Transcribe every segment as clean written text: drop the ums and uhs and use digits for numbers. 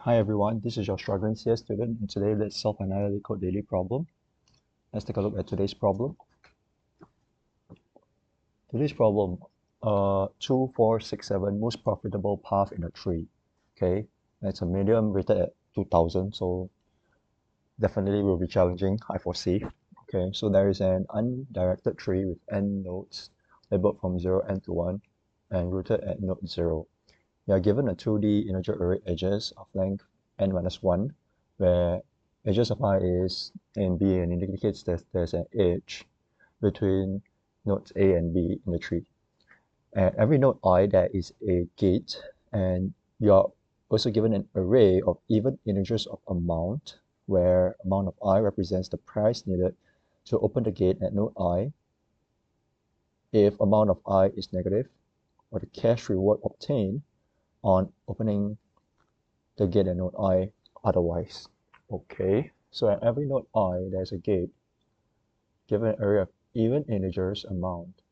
Hi everyone, this is your struggling CS student, and today let's solve another LeetCode daily problem. Let's take a look at today's problem. Today's problem, 2, 4, 6, 7, most profitable path in a tree. Okay, that's a medium rated at 2000, so definitely will be challenging, I foresee. Okay, so there is an undirected tree with n nodes labeled from 0n to 1 and rooted at node 0. You are given a 2D integer array edges of length n minus 1, where edges of I is A and B and indicates that there's an edge between nodes A and B in the tree. At every node I, there is a gate, and you are also given an array of even integers of amount, where amount of I represents the price needed to open the gate at node I if amount of I is negative, or the cash reward obtained on opening the gate at node I otherwise. Okay, so at every node I, there's a gate given an array of even integers amount.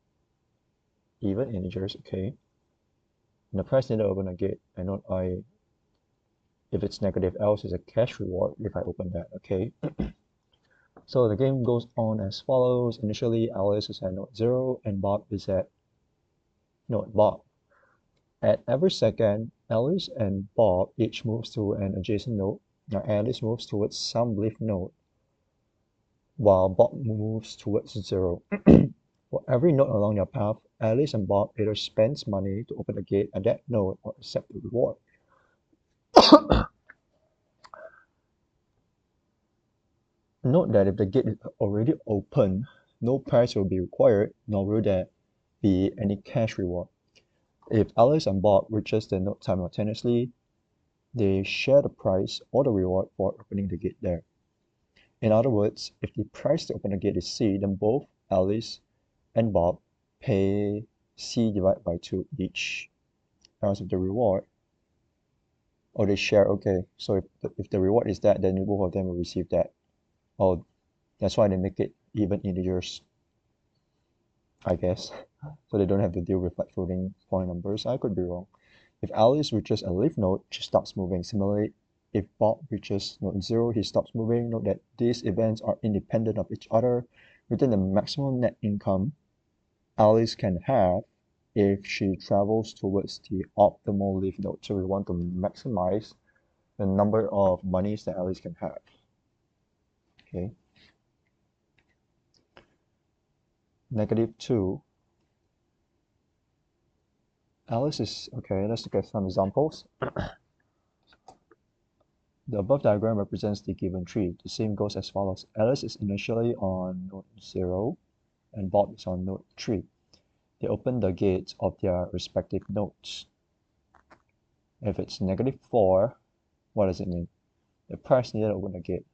Even integers, okay. And the price needed to open a gate at node I, if it's negative, else is a cash reward if I open that, okay. So the game goes on as follows. Initially, Alice is at node 0 and Bob is at node Bob. At every second, Alice and Bob each moves to an adjacent node. Now Alice moves towards some leaf node, while Bob moves towards 0. For every node along your path, Alice and Bob either spends money to open the gate at that node or accept the reward. Note that if the gate is already open, no price will be required, nor will there be any cash reward. If Alice and Bob reaches the node simultaneously, they share the price or the reward for opening the gate there. In other words, if the price to open the gate is C, then both Alice and Bob pay C divided by 2 each. Else if the reward, or they share, okay, so if the reward is that, then both of them will receive that. Oh, that's why they make it even integers, I guess. So they don't have to deal with like floating point numbers. I could be wrong. If Alice reaches a leaf node, she stops moving. Similarly, if Bob reaches node 0, he stops moving. Note that these events are independent of each other. Within the maximum net income Alice can have if she travels towards the optimal leaf node. So we want to maximize the number of monies that Alice can have. Okay. -2. Alice is, okay, let's look at some examples. The above diagram represents the given tree. The same goes as follows. Alice is initially on node 0 and Bob is on node 3. They open the gates of their respective nodes. If it's -4, what does it mean? The price needed to open the gate.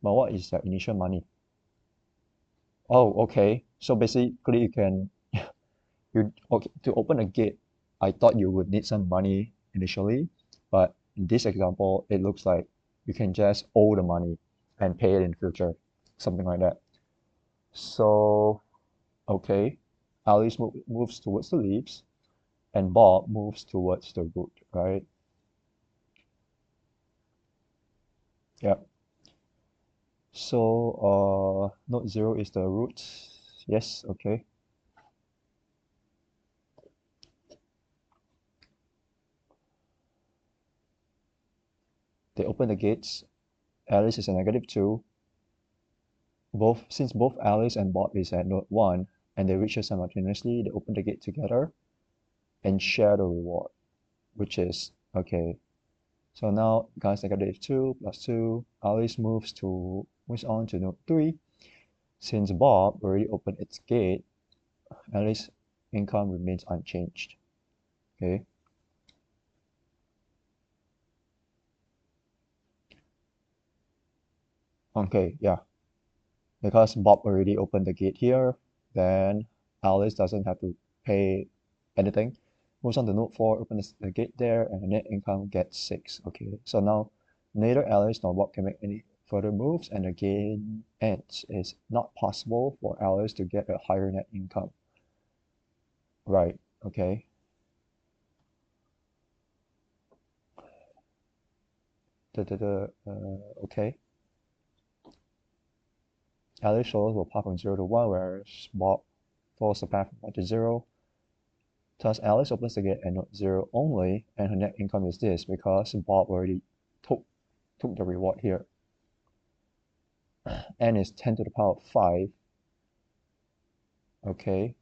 But what is their initial money? Oh, okay. So basically you can okay, to open a gate, I thought you would need some money initially, but in this example, it looks like you can just owe the money and pay it in future, something like that. So, okay, Alice moves towards the leaves, and Bob moves towards the root, right? Yep. So, node 0 is the root. Yes, okay. They open the gates. Alice is a -2. Since both Alice and Bob is at node 1 and they reach it simultaneously, they open the gate together and share the reward, which is, okay, so now guys, -2 plus 2, Alice moves on to node 3. Since Bob already opened its gate, Alice's income remains unchanged. Okay. Okay, yeah. Because Bob already opened the gate here, then Alice doesn't have to pay anything. Moves on to node 4, opens the gate there, and the net income gets 6. Okay, so now neither Alice nor Bob can make any further moves, and the game ends. It's not possible for Alice to get a higher net income. Right, okay. Okay. Alice follows the path from 0 to 1, whereas Bob follows the path from 1 to 0. Thus, Alice opens the gate at node 0 only, and her net income is this because Bob already took the reward here. N is 10 to the power of 5. Okay.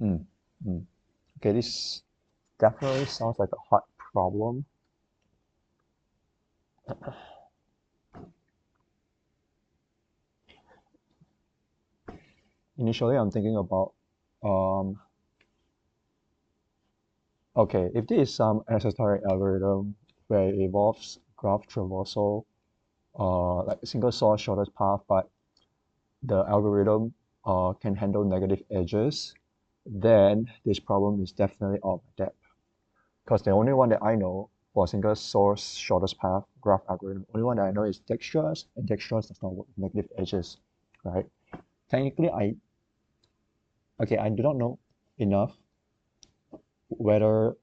Okay, this definitely sounds like a hard problem. Initially, I'm thinking about, okay, if this is some esoteric algorithm where it involves graph traversal, like single source shortest path, but the algorithm can handle negative edges, then this problem is definitely out of my depth. Because the only one that I know for single source shortest path graph algorithm, only one that I know is Dijkstra's, and Dijkstra's does not work with negative edges, right? Technically, I do not know enough whether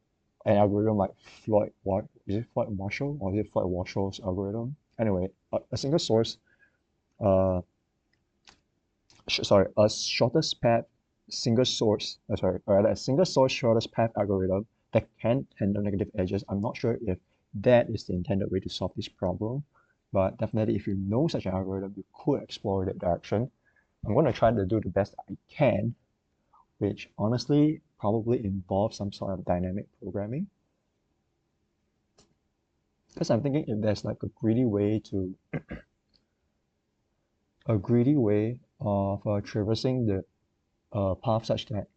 an algorithm like is it Floyd Marshall or is it Floyd Marshall's algorithm? Anyway, a single source, a shortest path single source, a single source shortest path algorithm that can handle negative edges. I'm not sure if that is the intended way to solve this problem, but definitely if you know such an algorithm, you could explore that direction. I'm going to try to do the best I can, which honestly probably involves some sort of dynamic programming. Because I'm thinking if there's like a greedy way of traversing the path such that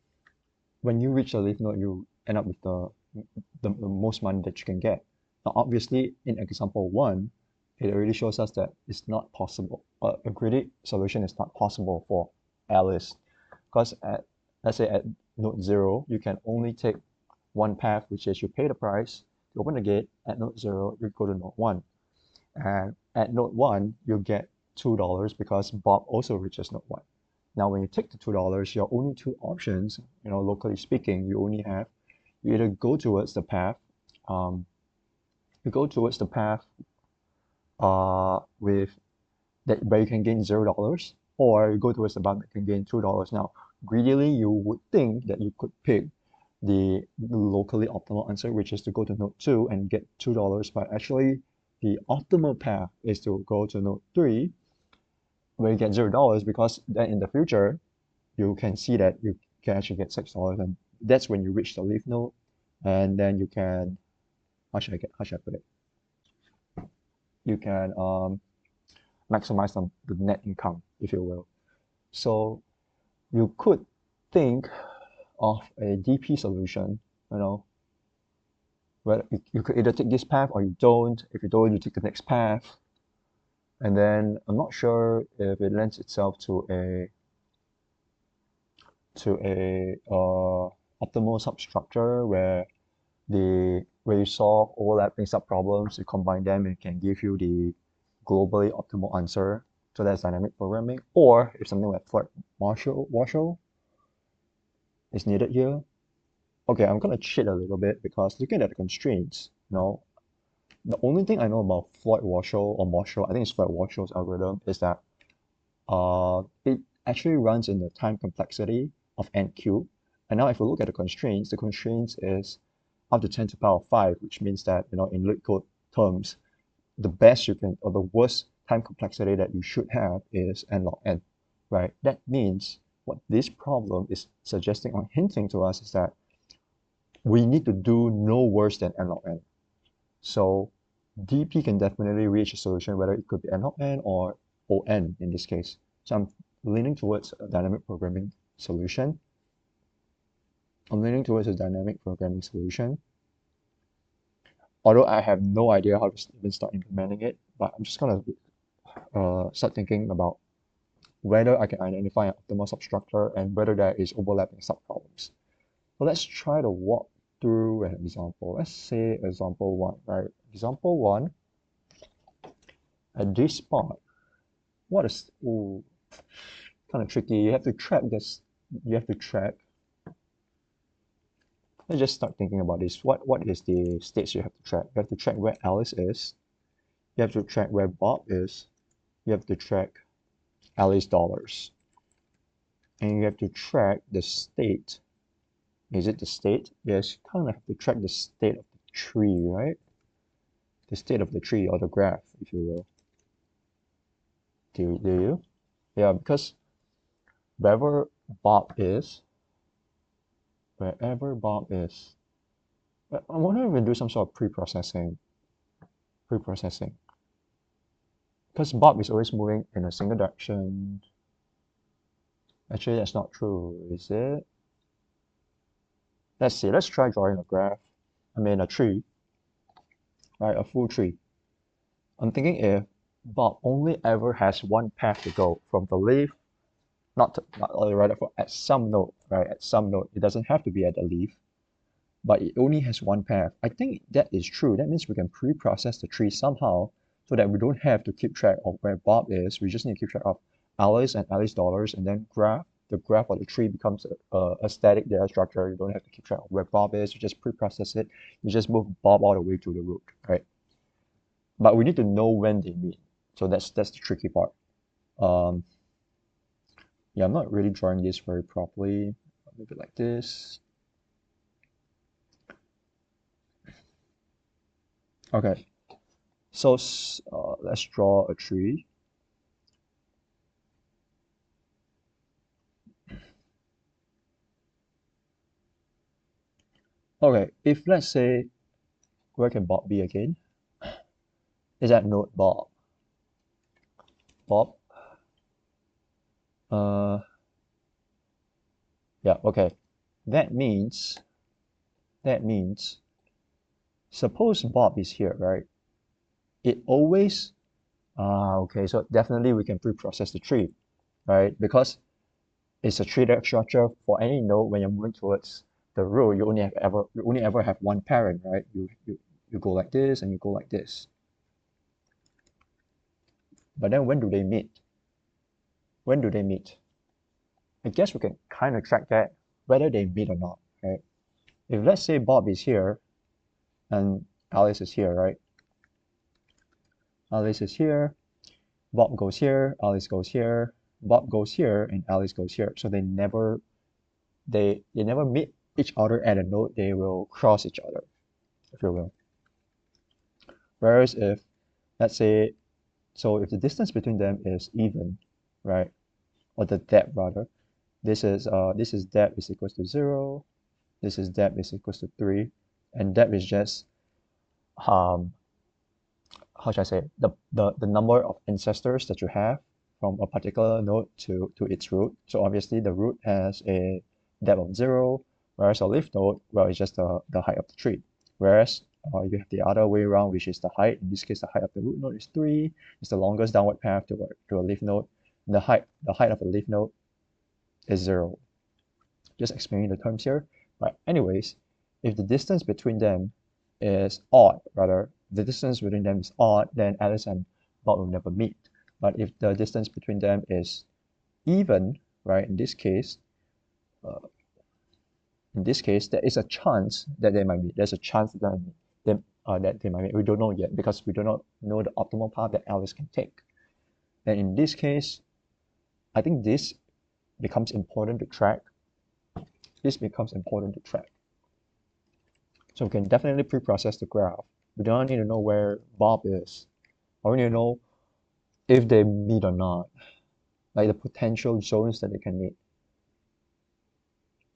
when you reach the leaf node, you end up with the most money that you can get. Now, obviously, in example 1, it already shows us that it's not possible. A greedy solution is not possible for Alice, because let's say at node 0, you can only take one path, which is you pay the price, you open the gate. At node 0, you go to node 1. And at node 1, you get $2 because Bob also reaches node 1. Now, when you take the $2, your only two options, locally speaking, you either go towards the path, with that where you can gain $0, or you go towards the path that can gain $2. Now, greedily, you would think that you could pick the locally optimal answer, which is to go to node 2 and get $2, but actually the optimal path is to go to node 3 where you get $0, because then in the future you can see that you can actually get $6, and that's when you reach the leaf node, and then you can how should I put it? You can maximize the net income, if you will. So you could think of a DP solution, where you could either take this path or you don't. If you don't, you take the next path. And then I'm not sure if it lends itself to a optimal substructure where you solve overlapping subproblems, you combine them, and it can give you the globally optimal answer. So that's dynamic programming. Or if something like Floyd Marshall is needed here. Okay, I'm gonna cheat a little bit because looking at the constraints, the only thing I know about Floyd Marshall or Marshall, I think it's Floyd Marshall's algorithm, is that it actually runs in the time complexity of n cubed. And now if we look at the constraints is up to 10 to the power of 5, which means that, in LeetCode terms, the best you can, or the worst time complexity that you should have is n log n, right? That means what this problem is suggesting or hinting to us is that we need to do no worse than n log n. So DP can definitely reach a solution, whether it could be n log n or ON in this case. So I'm leaning towards a dynamic programming solution. Although I have no idea how to even start implementing it, but I'm just gonna start thinking about whether I can identify an optimal substructure and whether there is overlapping subproblems. So let's try to walk through an example. Let's say example 1, right? Example 1, at this spot, kind of tricky. You have to track let's just start thinking about this. What is the states you have to track? You have to track where Alice is. You have to track where Bob is. You have to track Alice dollars. And you have to track the state. Is it the state? Yes, you kind of have to track the state of the tree, right? The state of the tree or the graph, if you will. Do you? Yeah, because wherever Bob is, I wonder if we can do some sort of pre-processing. Because Bob is always moving in a single direction. Actually, that's not true, is it? Let's see, let's try drawing a graph. I mean, a tree, right? A full tree. I'm thinking if Bob only ever has one path to go from the leaf, not rather at some node, right? At some node, it doesn't have to be at the leaf, but it only has one path. I think that is true. That means we can pre-process the tree somehow so that we don't have to keep track of where Bob is. We just need to keep track of Alice and Alice dollars, and then the graph of the tree becomes a static data structure. You don't have to keep track of where Bob is. You just pre-process it. You just move Bob all the way to the root, right? But we need to know when they meet. So that's the tricky part. Yeah, I'm not really drawing this very properly. Maybe like this. Okay, so let's draw a tree. Okay, if let's say, where can Bob be again? Is that node Bob? Bob? Yeah, okay. That means, suppose Bob is here, right? It always, okay, so definitely we can pre-process the tree, right? Because it's a tree structure for any node. When you're moving towards the root, you only ever have one parent, right? You go like this and you go like this. But then when do they meet? When do they meet? I guess we can kind of track that, whether they meet or not, right? If let's say Bob is here and Alice is here, right? Alice is here, Bob goes here, Alice goes here, Bob goes here, and Alice goes here. So they never meet each other at a node. They will cross each other, if you will. Whereas if, let's say, so if the distance between them is even, right, or the depth rather, this is depth is equals to 0, this is depth is equals to 3, and depth is just how should I say, the number of ancestors that you have from a particular node to its root. So obviously the root has a depth of 0, whereas a leaf node, well, it's just the height of the tree. Whereas you have the other way around, which is the height. In this case, the height of the root node is 3. It's the longest downward path to a leaf node. And the height of a leaf node is 0. Just explaining the terms here. But anyways, if the distance between them is odd, rather, the distance between them is odd, then Alice and Bob will never meet. But if the distance between them is even, right, in this case, there is a chance that they might meet. There's a chance that they might meet. We don't know yet because we do not know the optimal path that Alice can take. And in this case, I think this becomes important to track. So we can definitely pre-process the graph. We don't need to know where Bob is. I need to know if they meet or not, like the potential zones that they can meet.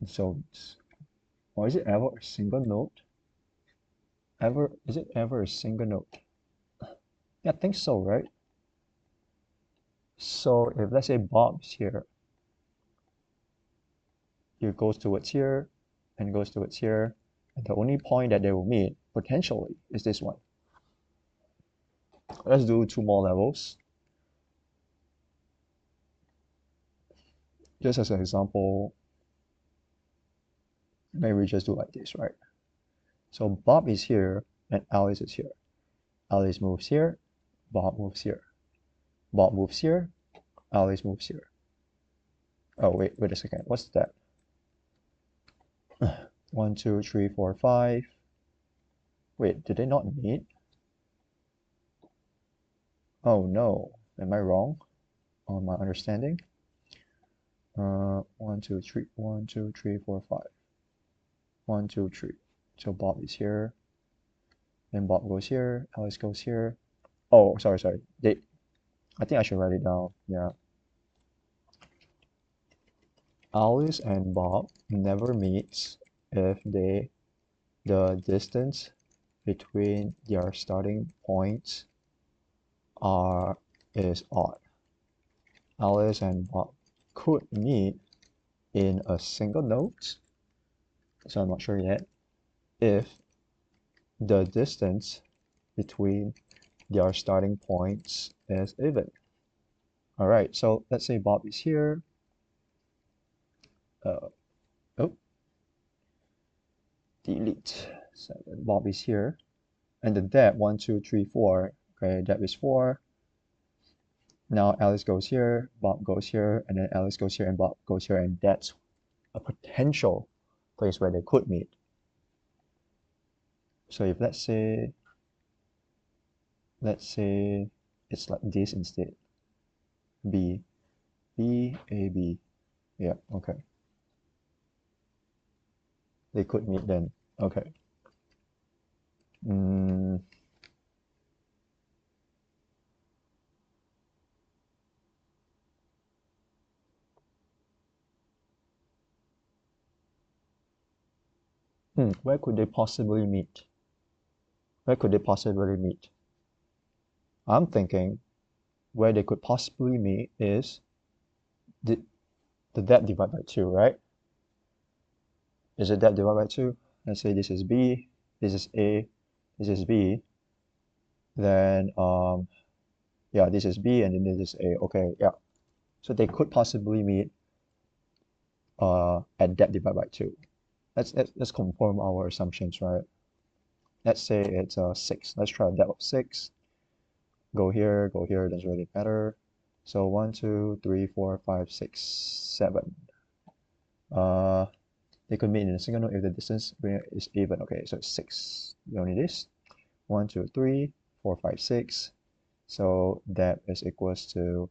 Zones. Or is it ever a single node? Is it ever a single node? Yeah, I think so, right? So if let's say Bob's here, it goes towards here and goes towards here, and the only point that they will meet potentially is this one. Let's do 2 more levels. Just as an example, maybe we just do like this, right? So Bob is here and Alice is here. Alice moves here, Bob moves here. Bob moves here, Alice moves here. Oh, wait a second. What's that? 1, 2, 3, 4, 5. Wait, did they not meet? Oh no, am I wrong on my understanding? 1, 2, 3, 1, 2, 3, 4, 5. 1, 2, 3. So Bob is here, then Bob goes here, Alice goes here. Oh, sorry. I think I should write it down. Yeah. Alice and Bob never meets if the distance between their starting points is odd. Alice and Bob could meet in a single node, so I'm not sure yet, if the distance between their starting points is even. All right, so let's say Bob is here. Oh, delete. So Bob is here, and the depth 1, 2, 3, 4. Okay, depth is 4. Now Alice goes here, Bob goes here, and then Alice goes here, and Bob goes here, and that's a potential place where they could meet. So if let's say it's like this instead, B, A, B. Yeah, okay. They could meet then. Okay. Where could they possibly meet? Where could they possibly meet? I'm thinking where they could possibly meet is the depth divided by 2, right? Is it depth divided by 2? Let's say this is B, this is A, this is B. Then, yeah, this is B, and then this is A. Okay, yeah. So they could possibly meet at depth divided by 2. Let's confirm our assumptions, right? Let's say it's 6. Let's try a depth of 6. Go here, doesn't really matter. So 1, 2, 3, 4, 5, 6, 7. They could meet in a single node if the distance is even. Okay, so it's 6. We only this. 1, 2, 3, 4, 5, 6. So that is equals to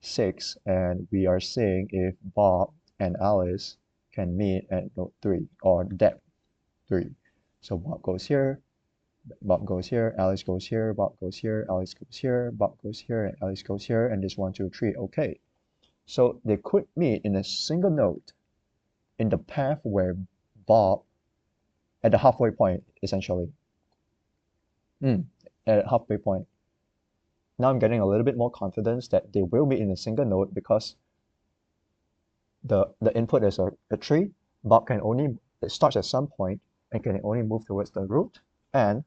6, and we are saying if Bob and Alice can meet at node 3 or depth 3. So Bob goes here, Alice goes here, Bob goes here, Alice goes here, Bob goes here, and Alice goes here, and this 1, 2, 3. Okay. So they could meet in a single node in the path where Bob at the halfway point, essentially. At a halfway point. Now I'm getting a little bit more confidence that they will meet in a single node because the input is a tree. Bob can only, it starts at some point and can only move towards the root, and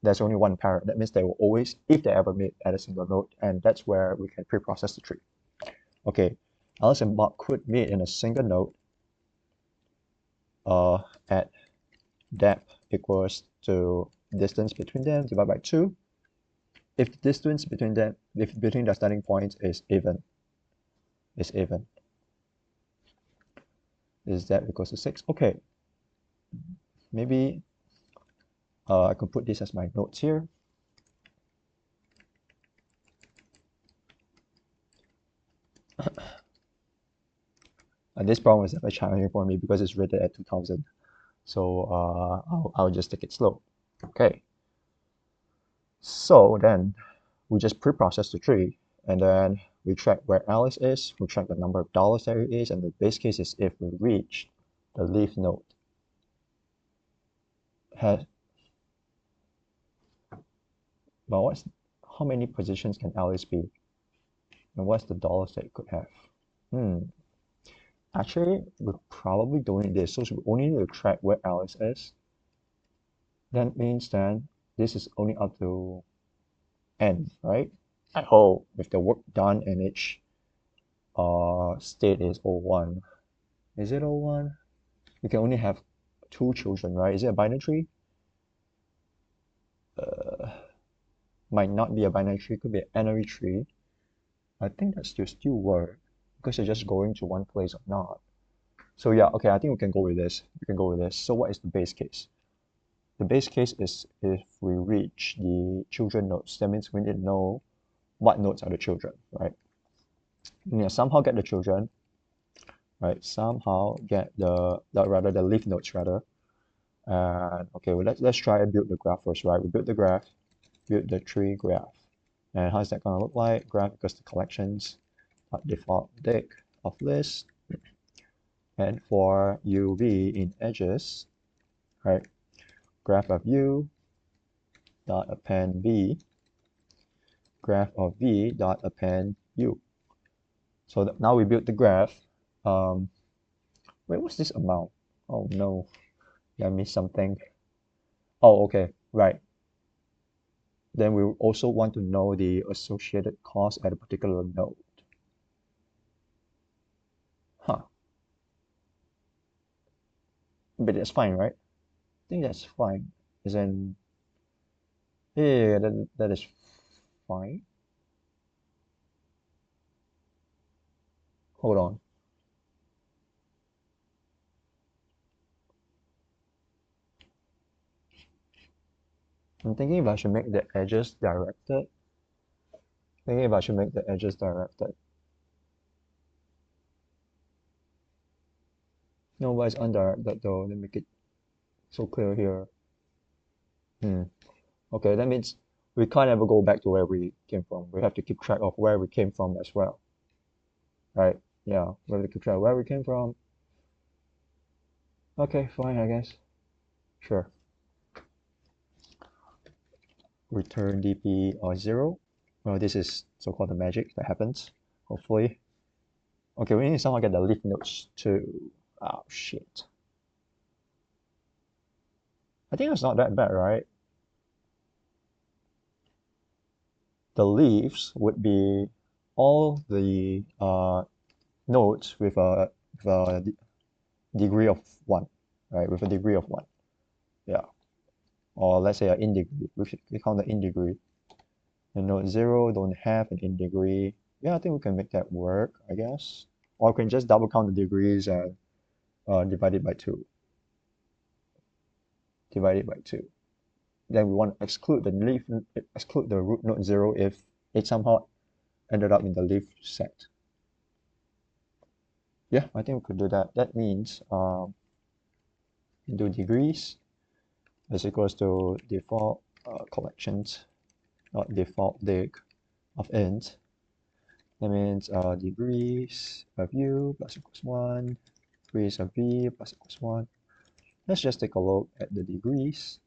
there's only one parent. That means they will always, if they ever meet at a single node, and that's where we can pre-process the tree. Okay, Alice and Bob could meet in a single node at depth equals to distance between them divided by 2. If the distance between them, if between the starting points is even, is depth equals to 6. Okay, maybe I could put this as my notes here. And this problem is very challenging for me because it's rated at 2000. So I'll just take it slow. Okay. So then we just pre-process the tree, and then we track where Alice is, we track the number of dollars that it is, and the base case is if we reach the leaf node. But how many positions can Alice be? And what's the dollars that it could have? Actually, we probably don't need this, so we only need to track where Alice is. That means then this is only up to n, right? I hope with the work done in each state is O1. Is it O1? You can only have 2 children, right? Is it a binary tree? Might not be a binary tree, could be an n-ary tree. I think that still work because you're just going to one place or not. So yeah, okay, I think we can go with this. We can go with this. So what is the base case? The base case is if we reach the children nodes. That means we need to know what nodes are the children, right? We need to somehow get the children, right? Somehow get the leaf nodes rather. And okay, well, let's try and build the graph first, right? We build the graph, build the tree graph. And how's that gonna look like? Graph equals to collections, default dict of list. And for UV in edges, right? Graph of U dot append V, graph of V dot append U. So now we built the graph. Wait, what's this amount? Oh no, I missed something. Oh, okay, right. Then we also want to know the associated cost at a particular node. Huh. But that's fine, right? I think that's fine. As in, yeah, that is fine. Hold on. I'm thinking if I should make the edges directed. Thinking if I should make the edges directed. No, but it's undirected though. Let me make it so clear here. Okay, that means we can't ever go back to where we came from. We have to keep track of where we came from as well. Right? Yeah, we have to keep track of where we came from. Okay, fine, I guess. Sure. Return dp or 0. Well, this is so-called the magic that happens, hopefully. Okay, we need to somehow get the leaf nodes too. Oh, shit. I think it's not that bad, right? The leaves would be all the nodes with a degree of 1, right? With a degree of 1. Yeah. Or let's say an in degree. We count the in degree. And node 0 don't have an in degree. Yeah, I think we can make that work, I guess. Or we can just double count the degrees and divide it by 2. Divide it by 2. Then we want to exclude the root node 0 if it somehow ended up in the leaf set. Yeah, I think we could do that. That means do degrees is equals to default collections, not default dict of int. That means degrees of u plus equals 1, degrees of v plus equals 1. Let's just take a look at the degrees.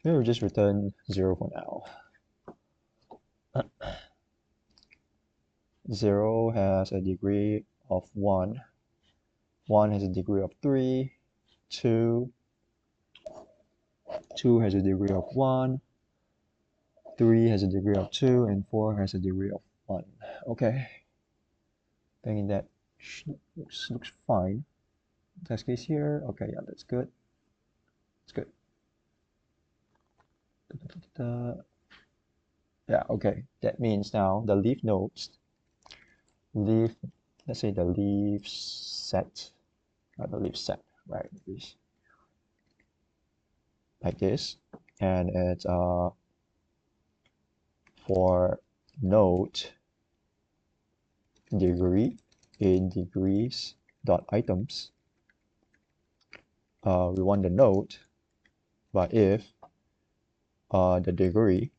We will just return 0 for now. 0 has a degree of 1. 1 has a degree of 3. 2 has a degree of 1. 3 has a degree of 2, and 4 has a degree of 1. Okay. Thinking that looks fine. Test case here. Okay, yeah, that's good. That's good. Yeah, okay. That means now the leaf nodes, let's say the leaf set, not the leaf set, right? Like this, and it's for node degree in degrees dot items. We want the node, but if the degree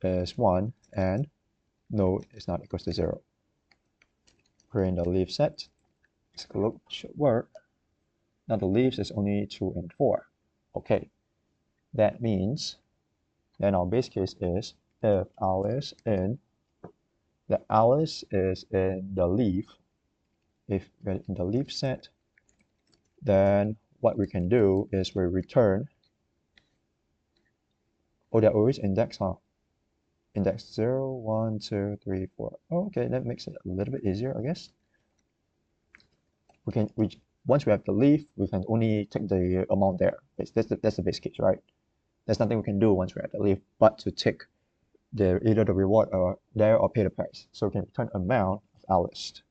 is 1 and node is not equals to 0. Print the leaf set. Let's look, should work. Now the leaves is only 2 and 4. Okay, that means then our base case is if Alice is in the leaf, if we're in the leaf set, then what we can do is we return, oh, they're always indexed, huh? Index 0, 1, 2, 3, 4. Oh, okay, that makes it a little bit easier, I guess. Once we have the leaf, we can only take the amount there. That's the base case, right? There's nothing we can do once we're at the leaf but to take either the reward or there or pay the price. So we can return amount of our list.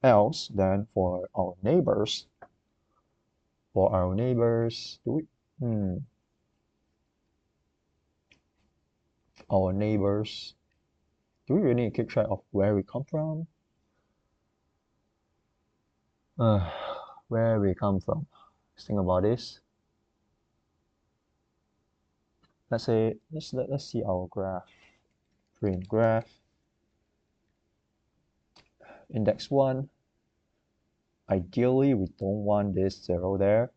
else, then for our neighbors, our neighbors, do we really need to keep track of where we come from? Where we come from. Let's think about this. Let's say let's see our graph. Print graph. Index 1. Ideally, we don't want this 0 there.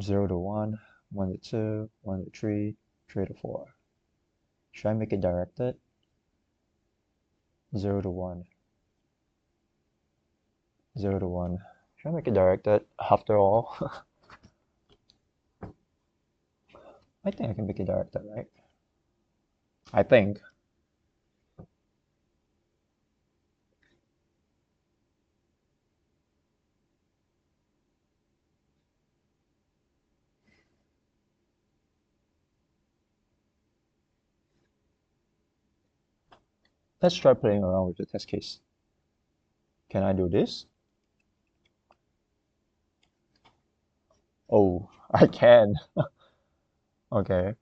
0 to 1, 1 to 2, 1 to 3, 3 to 4. Should I make it directed? 0 to 1. 0 to 1. Should I make it directed after all? I think I can make it directed, right? I think. Let's try playing around with the test case. Can I do this? Oh, I can. Okay.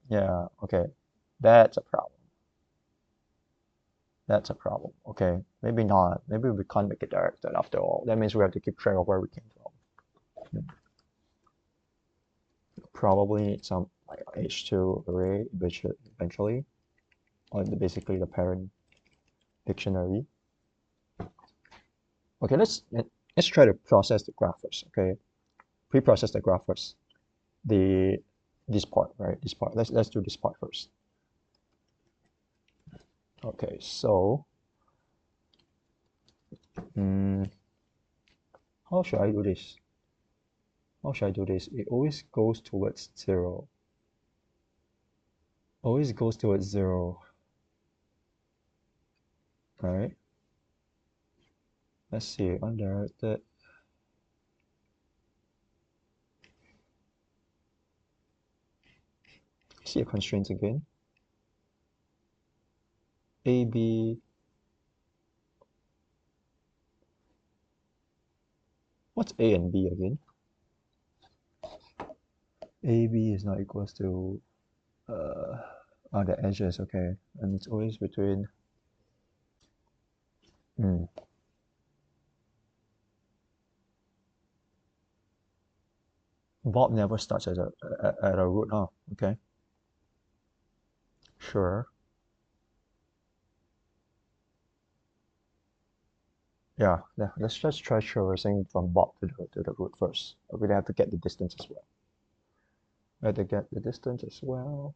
Yeah, okay. That's a problem. That's a problem. Okay, maybe not. Maybe we can't make it directed after all. That means we have to keep track of where we came from. Probably need some like H2 array eventually, or basically the parent dictionary. Okay, let's try to process the graph first. Okay, pre-process the graph first. This part, right? This part. Let's do this part first. Okay, so how should I do this? How should I do this? It always goes towards 0. Always goes towards 0. Alright. Let's see, undirected. See the constraints again. A, B. What's A and B again? A, B is not equals to the edges, okay. And it's always between Bob never starts at a root, huh? Okay. Sure. Yeah, let's just try traversing from Bob to the root first. We're gonna have to get the distance as well. We have to get the distance as well.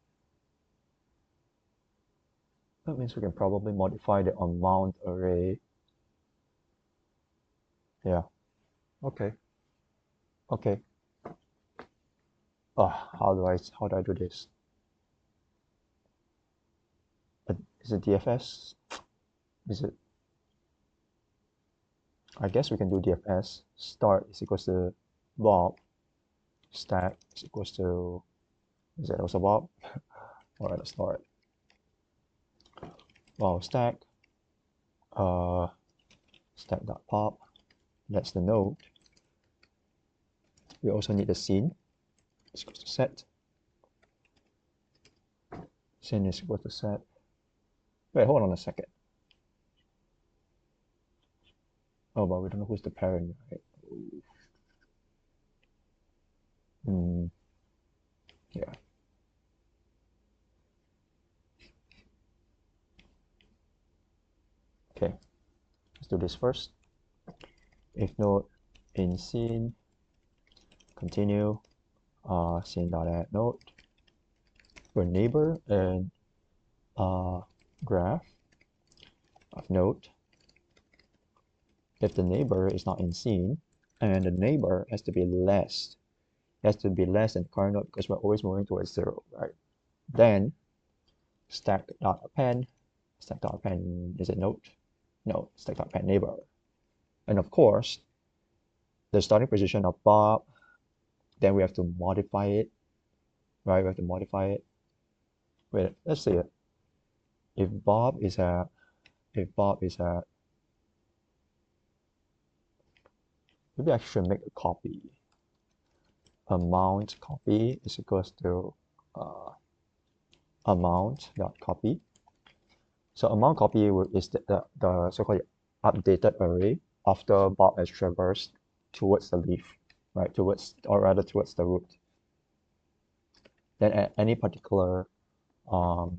That means we can probably modify the amount array. Yeah. Okay. Okay. Oh, how do I do this? Is it DFS? Is it? I guess we can do DFS. Start is equals to Bob. Stack is equals to, is that also Bob? Alright, let's start. Well, stack stack.pop, that's the node. We also need the scene. It's equals to set. Scene is equals to set. Wait, hold on a second. Oh, but we don't know who's the parent, right? Yeah. Okay, let's do this first. If node in scene, continue, scene.add node, for neighbor and graph of node. If the neighbor is not in scene, and the neighbor has to be less, than the current node because we're always moving towards 0, right? Then stack.append, is it node? No, stack.append neighbor. And of course, the starting position of Bob, then we have to modify it, right? We have to modify it. Wait, let's see it. If Bob is at if Bob is at, maybe I should make a copy. Amount copy is equals to amount dot copy. So amount copy is the so-called updated array after Bob has traversed towards the leaf, right? Towards, or rather towards the root. Then at any particular node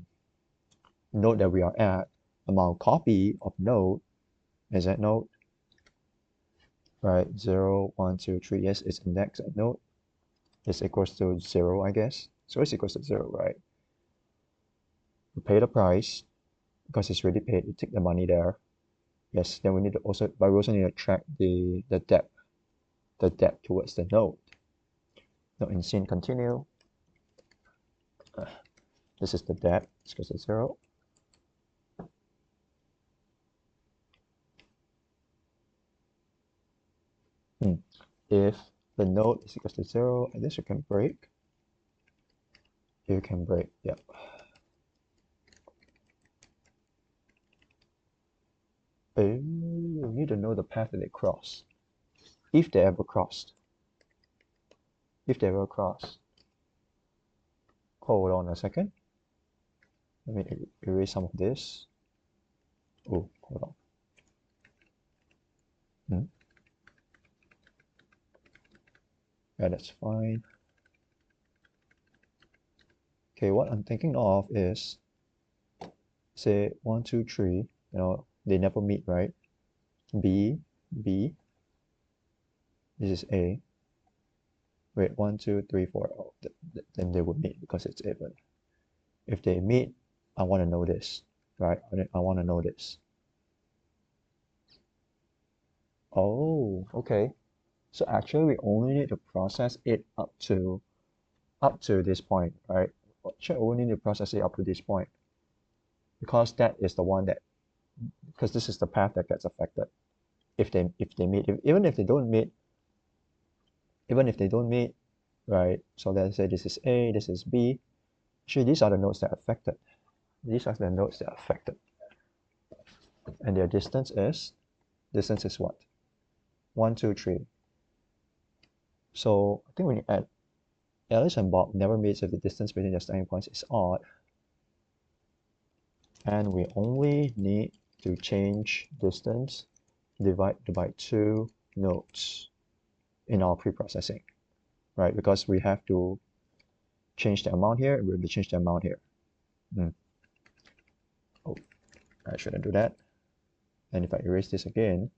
that we are at, amount copy of node is at node, right? 0, 1, 2, 3. Yes, it's index at node. Is equals to 0, I guess. So it's equals to 0, right? We pay the price because it's already paid. You take the money there. Yes, then we need to also, but we also need to track the depth towards the node. Now in scene continue, this is the depth, it's equals to 0. If the node is equals to 0, I guess you can break. You can break, yeah. You need to know the path that they cross. If they ever crossed. If they ever cross. Hold on a second. Let me erase some of this. Oh, hold on. Yeah, that's fine. Okay, what I'm thinking of is, say 1, 2, 3, they never meet, right? B, this is A. Wait, 1, 2, 3, 4. Oh, then they would meet because it's even. If they meet, I want to know this, right? I want to know this. Oh, okay. So actually, we only need to process it up to this point, right? Actually, we only need to process it up to this point because that is the one that, because this is the path that gets affected. If they meet, even if they don't meet, right? So let's say this is A, this is B. Actually, these are the nodes that are affected. These are the nodes that are affected. And their distance is what? 1, 2, 3. So I think when you add Alice and Bob never meets if the distance between their starting points is odd. And we only need to change distance divided by 2 nodes in our pre-processing, right? Because we have to change the amount here, we will change the amount here. Oh, I shouldn't do that. And if I erase this again,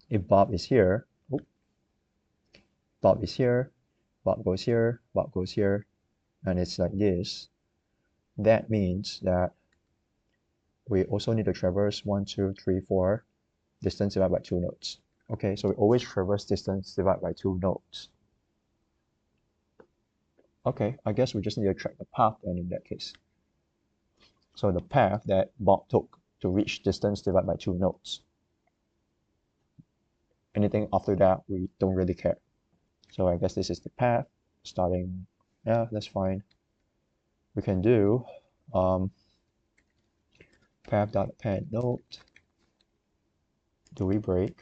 if Bob is here, Bob is here, Bob goes here, Bob goes here, and it's like this, that means that we also need to traverse 1, 2, 3, 4, distance divided by 2 nodes. Okay, so we always traverse distance divided by 2 nodes. Okay, I guess we just need to track the path then in that case. So the path that Bob took to reach distance divided by 2 nodes. Anything after that, we don't really care. So I guess this is the path starting. Yeah, that's fine. We can do path.append node. Do we break?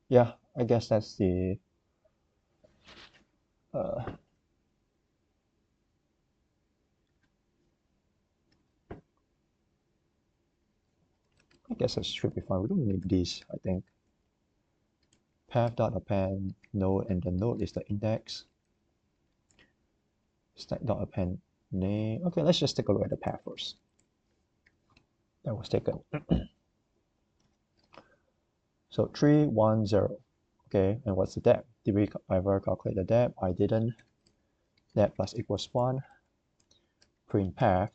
Yeah, I guess that's the I guess that should be fine. We don't need these, I think. Path.append node, and the node is the index. Stack.append name. Okay, let's just take a look at the path first. That was taken. So 3, 1, 0. Okay, and what's the depth? Did we ever calculate the depth? I didn't. Depth plus equals 1. Print path,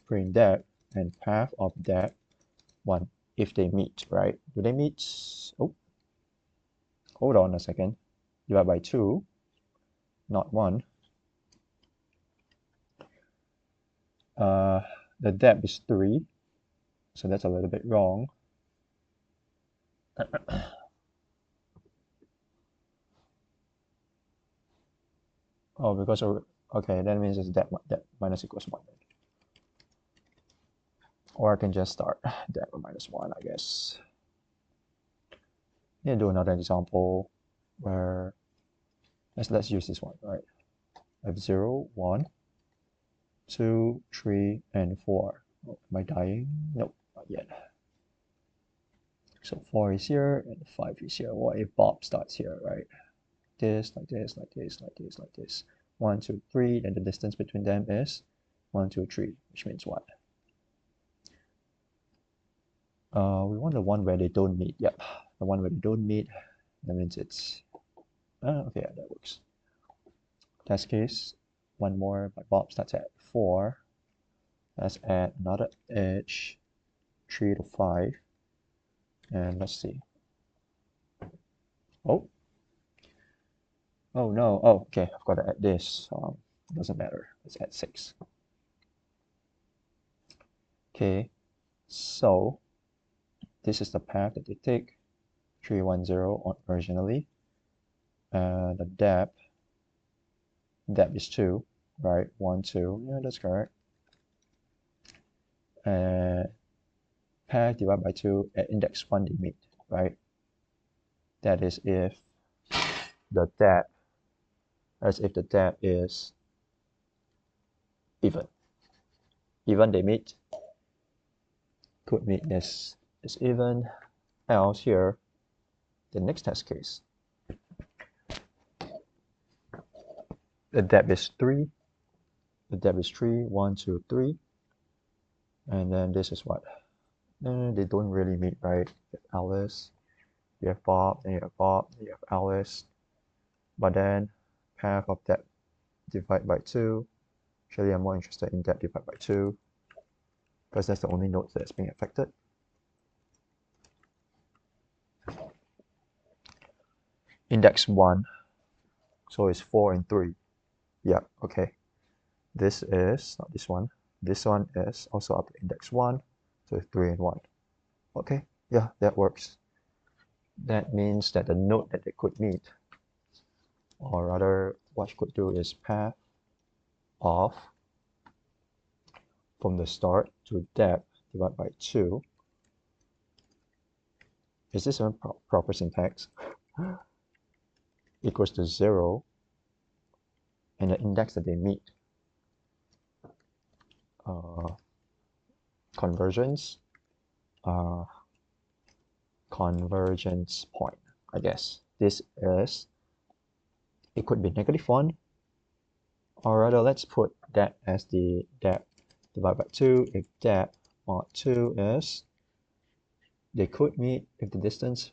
print depth, and path of depth 1. If they meet, right? Do they meet? Oh, hold on a second. Divide by 2, not 1. The depth is 3, so that's a little bit wrong. Oh, because okay, that means it's depth minus equals 1. Or I can just start that with -1, I guess. Yeah, do another example where let's use this one, right? I have 0, 1, 2, 3, and 4. Oh, am I dying? Nope, not yet. So 4 is here and 5 is here. What if Bob starts here, right? This, like this, like this, like this, like this. 1, 2, 3, and the distance between them is 1, 2, 3, which means what? We want the one where they don't meet. Yep, the one where they don't meet. That means it's okay, yeah, that works. Test case, one more. My Bob starts at 4. Let's add another edge, 3 to 5, and let's see. Oh no. Oh, okay, I've got to add this. Doesn't matter. Let's add 6. Okay, so this is the path that they take. 310 originally, and the depth is 2, right? 1, 2. Yeah, that's correct. And path divided by 2 at index 1 they meet, right? That is if the depth is even. Even they meet, could meet this is even. Else here, the next test case, the depth is 3. The depth is 3, 1, 2, 3. And then this is what? They don't really meet, right? You have Alice, you have Bob, then you have Bob, then you have Alice. But then path of depth divided by 2. Actually, I'm more interested in depth divided by 2 because that's the only node that's being affected. Index 1, so it's 4 and 3. Yeah, okay. This is not this one. This one is also up to index 1, so it's 3 and 1. Okay, yeah, that works. That means that the node that they could meet, or rather what you could do is path of from the start to depth divided by 2. Is this a proper syntax? Equals to 0, and the index that they meet. Convergence point, I guess. This is, it could be -1, or rather let's put that as the depth divided by 2. If depth mod 2 is, they could meet if the distance,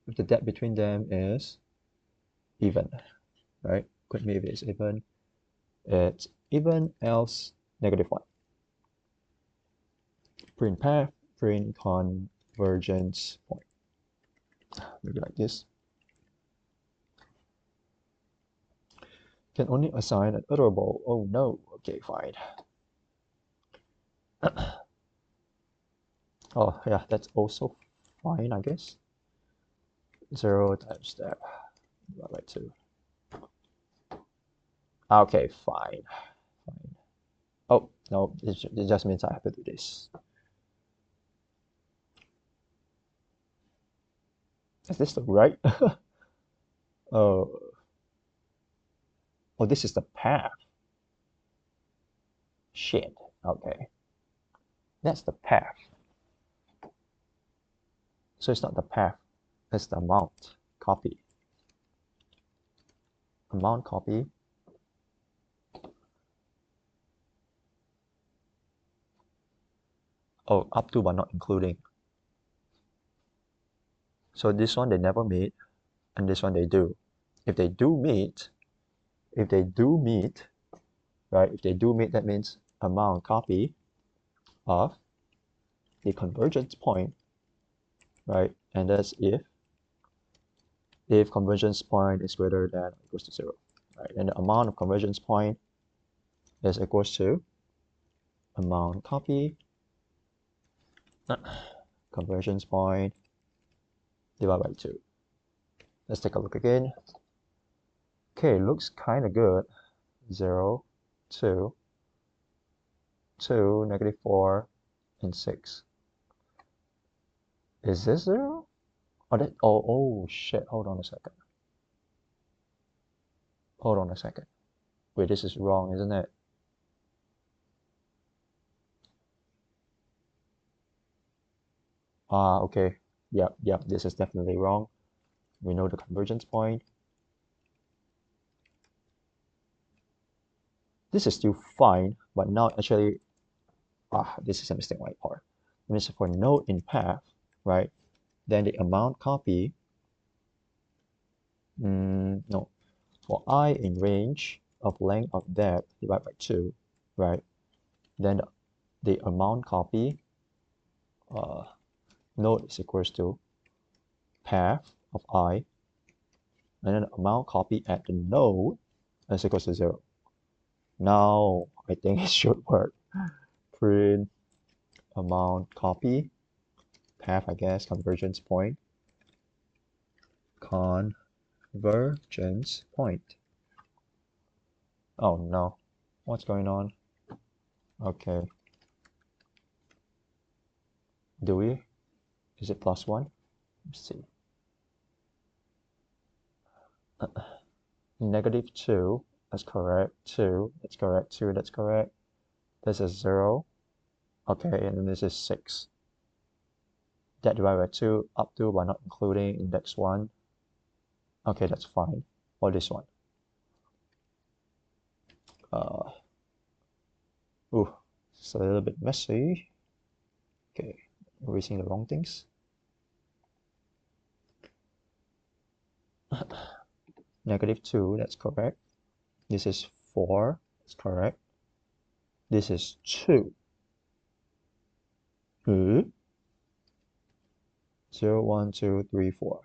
if the depth between them is even, right? Could meet if it's even. It's even, else -1. Print path, print convergence point. Maybe like this. Can only assign an iterable. Oh no. Okay, fine. Oh yeah, that's also fine, I guess. 0 times step divided by 2. Okay, fine. Oh no, it just means I have to do this. Is this the right? Oh, this is the path. Shit. Okay, that's the path. So it's not the path, it's the amount. Copy. Amount copy. Oh, up to but not including. So this one they never meet, and this one they do. If they do meet, right? If they do meet, that means amount copy of the convergence point, right? And that's if convergence point is greater than or equals to 0, right? And the amount of convergence point is equals to amount copy convergence point divided by 2. Let's take a look again. Okay, looks kind of good. 0, 2, 2, -4, and 6. Is this 0? Oh shit, hold on a second. Hold on a second. Wait, this is wrong, isn't it? Okay. Yep, this is definitely wrong. We know the convergence point. This is still fine, but now actually, this is a mistake on my part. That means for node in path, right? Then the amount copy, no, for I in range of length of depth divided by 2, right? Then the amount copy node is equals to path of I, and then the amount copy at the node is equals to 0. Now I think it should work. Print amount copy path, I guess, convergence point. Convergence point. Oh no, what's going on? Okay. Do we? Is it +1? Let's see. -2, that's correct. 2, that's correct. 2, that's correct. This is 0. Okay, and then this is 6. That divided by 2 up to but not including index 1. Okay, that's fine. Or this one. It's a little bit messy. Okay, erasing the wrong things. -2, that's correct. This is 4, that's correct. This is 2. 0, 1, 2, 3, 4.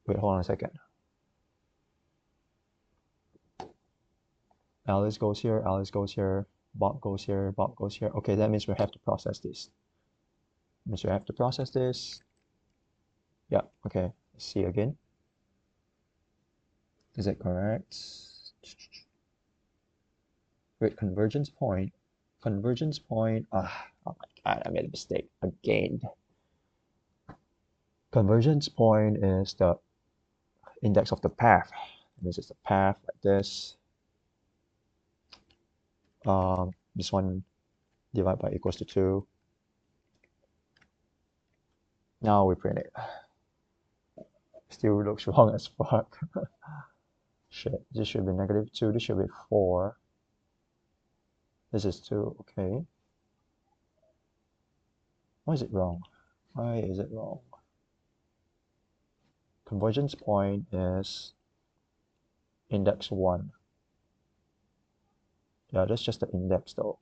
Wait, hold on a second. Alice goes here, Alice goes here, Bob goes here, Bob goes here. Okay, that means we have to process this. Means we have to process this. Yeah, okay. Let's see again. Is that correct? Wait, convergence point. Convergence point. Oh my god, I made a mistake again. Convergence point is the index of the path. This is the path like this. This one divided by equals to 2. Now we print it. Still looks wrong as fuck. Shit, this should be -2, this should be 4. This is 2, okay. Why is it wrong? Why is it wrong? Convergence point is index 1. Yeah, that's just the index though.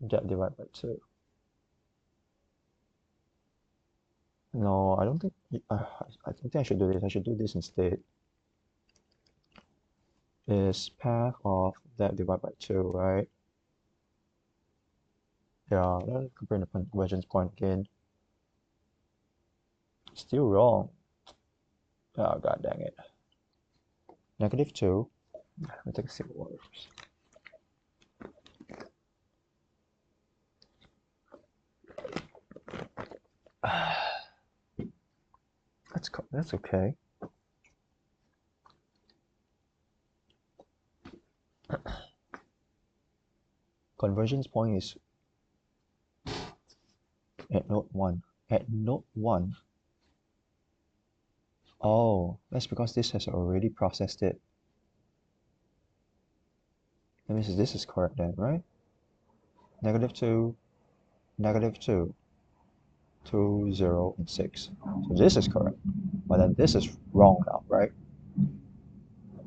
That divided by 2. No, I don't think, I think I should do this. I should do this instead. Is path of that divided by 2, right? Yeah, let's compare the convergence point again. Still wrong. Oh, god dang it. -2. Let me take a sip of water first. That's okay. Convergence point is at node 1. At node 1. Oh, that's because this has already processed it. That means this is correct then, right? -2, -2, 2, 0, and 6. So this is correct. But then this is wrong now, right?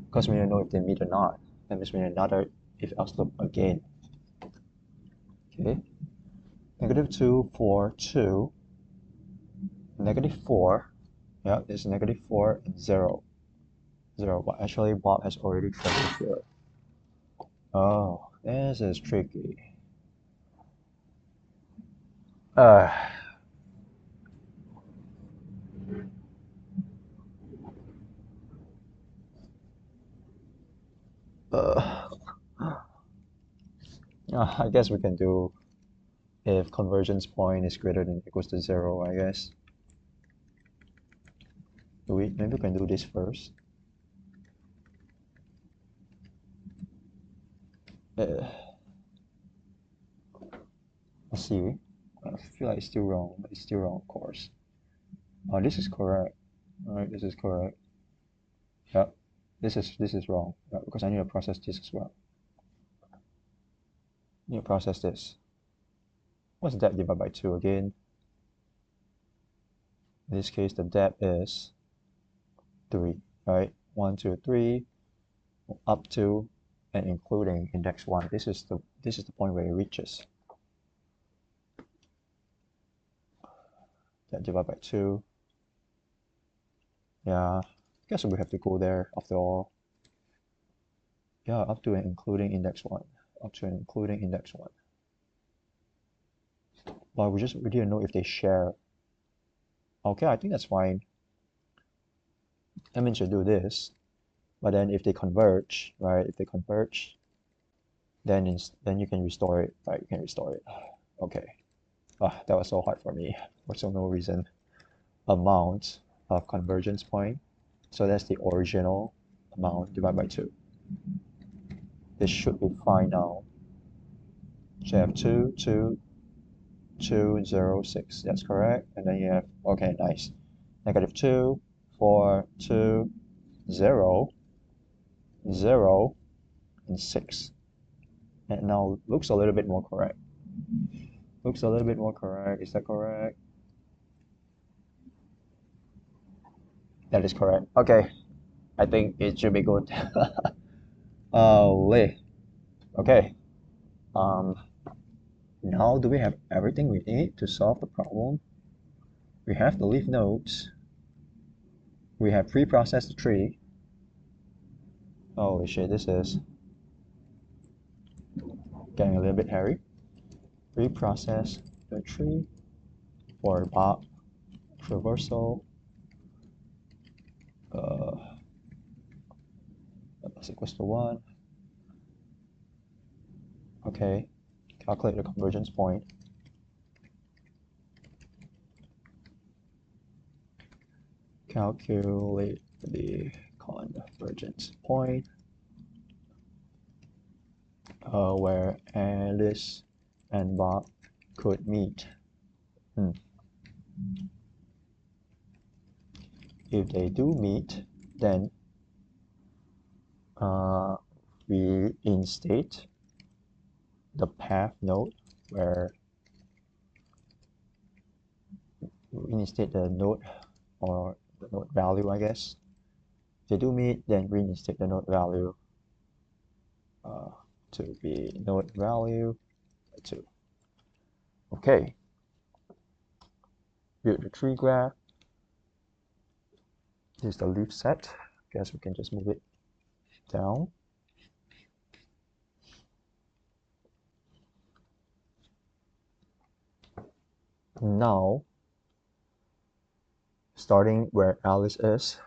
Because we don't know if they meet or not. That means we need another if else loop again. Okay. -2, 4, 2. -4. Yeah, it's -4 and 0. 0. But actually Bob has already tried it here. Oh, this is tricky. Uh, I guess we can do if convergence point is greater than or equals to 0, I guess. Maybe we can do this first. Let's see. I feel like it's still wrong, but it's still wrong, of course. Oh, this is correct. Alright, this is correct. Yep. This is wrong. Yep, because I need to process this as well. I need to process this. What's depth divided by 2 again? In this case, the depth is 3, right? 1, 2, 3, up to and including index 1. This is the point where it reaches. That divided by 2. Yeah, I guess we have to go there after all. Yeah, up to and including index 1. Up to and including index 1. But we didn't know if they share. Okay, I think that's fine. That means you do this. But then if they converge, right? If they converge, then you can restore it, right? You can restore it. Okay. That was so hard for me for some no reason. Amount of convergence point. So that's the original amount divided by 2. This should be fine now. So you have 2, 2, 2, 0, 6. That's correct. And then you have, okay, nice. Negative 2, 4, 2, 0, 0, and 6. And now looks a little bit more correct. Looks a little bit more correct. Is that correct? That is correct. Okay. I think it should be good. Okay. Now do we have everything we need to solve the problem? We have the leaf nodes. We have pre-processed the tree. Holy shit, this is getting a little bit hairy. Pre-process the tree for Bob traversal. That's equals to 1. Okay. Calculate the convergence point. Calculate the convergence point where Alice and Bob could meet. If they do meet, then we instate the path node where we instate the node or the node value, I guess. If they do meet, then we instate the node value to be node value 2. Okay. Build the tree graph. This is the leaf set. Guess we can just move it down. Now, starting where Alice is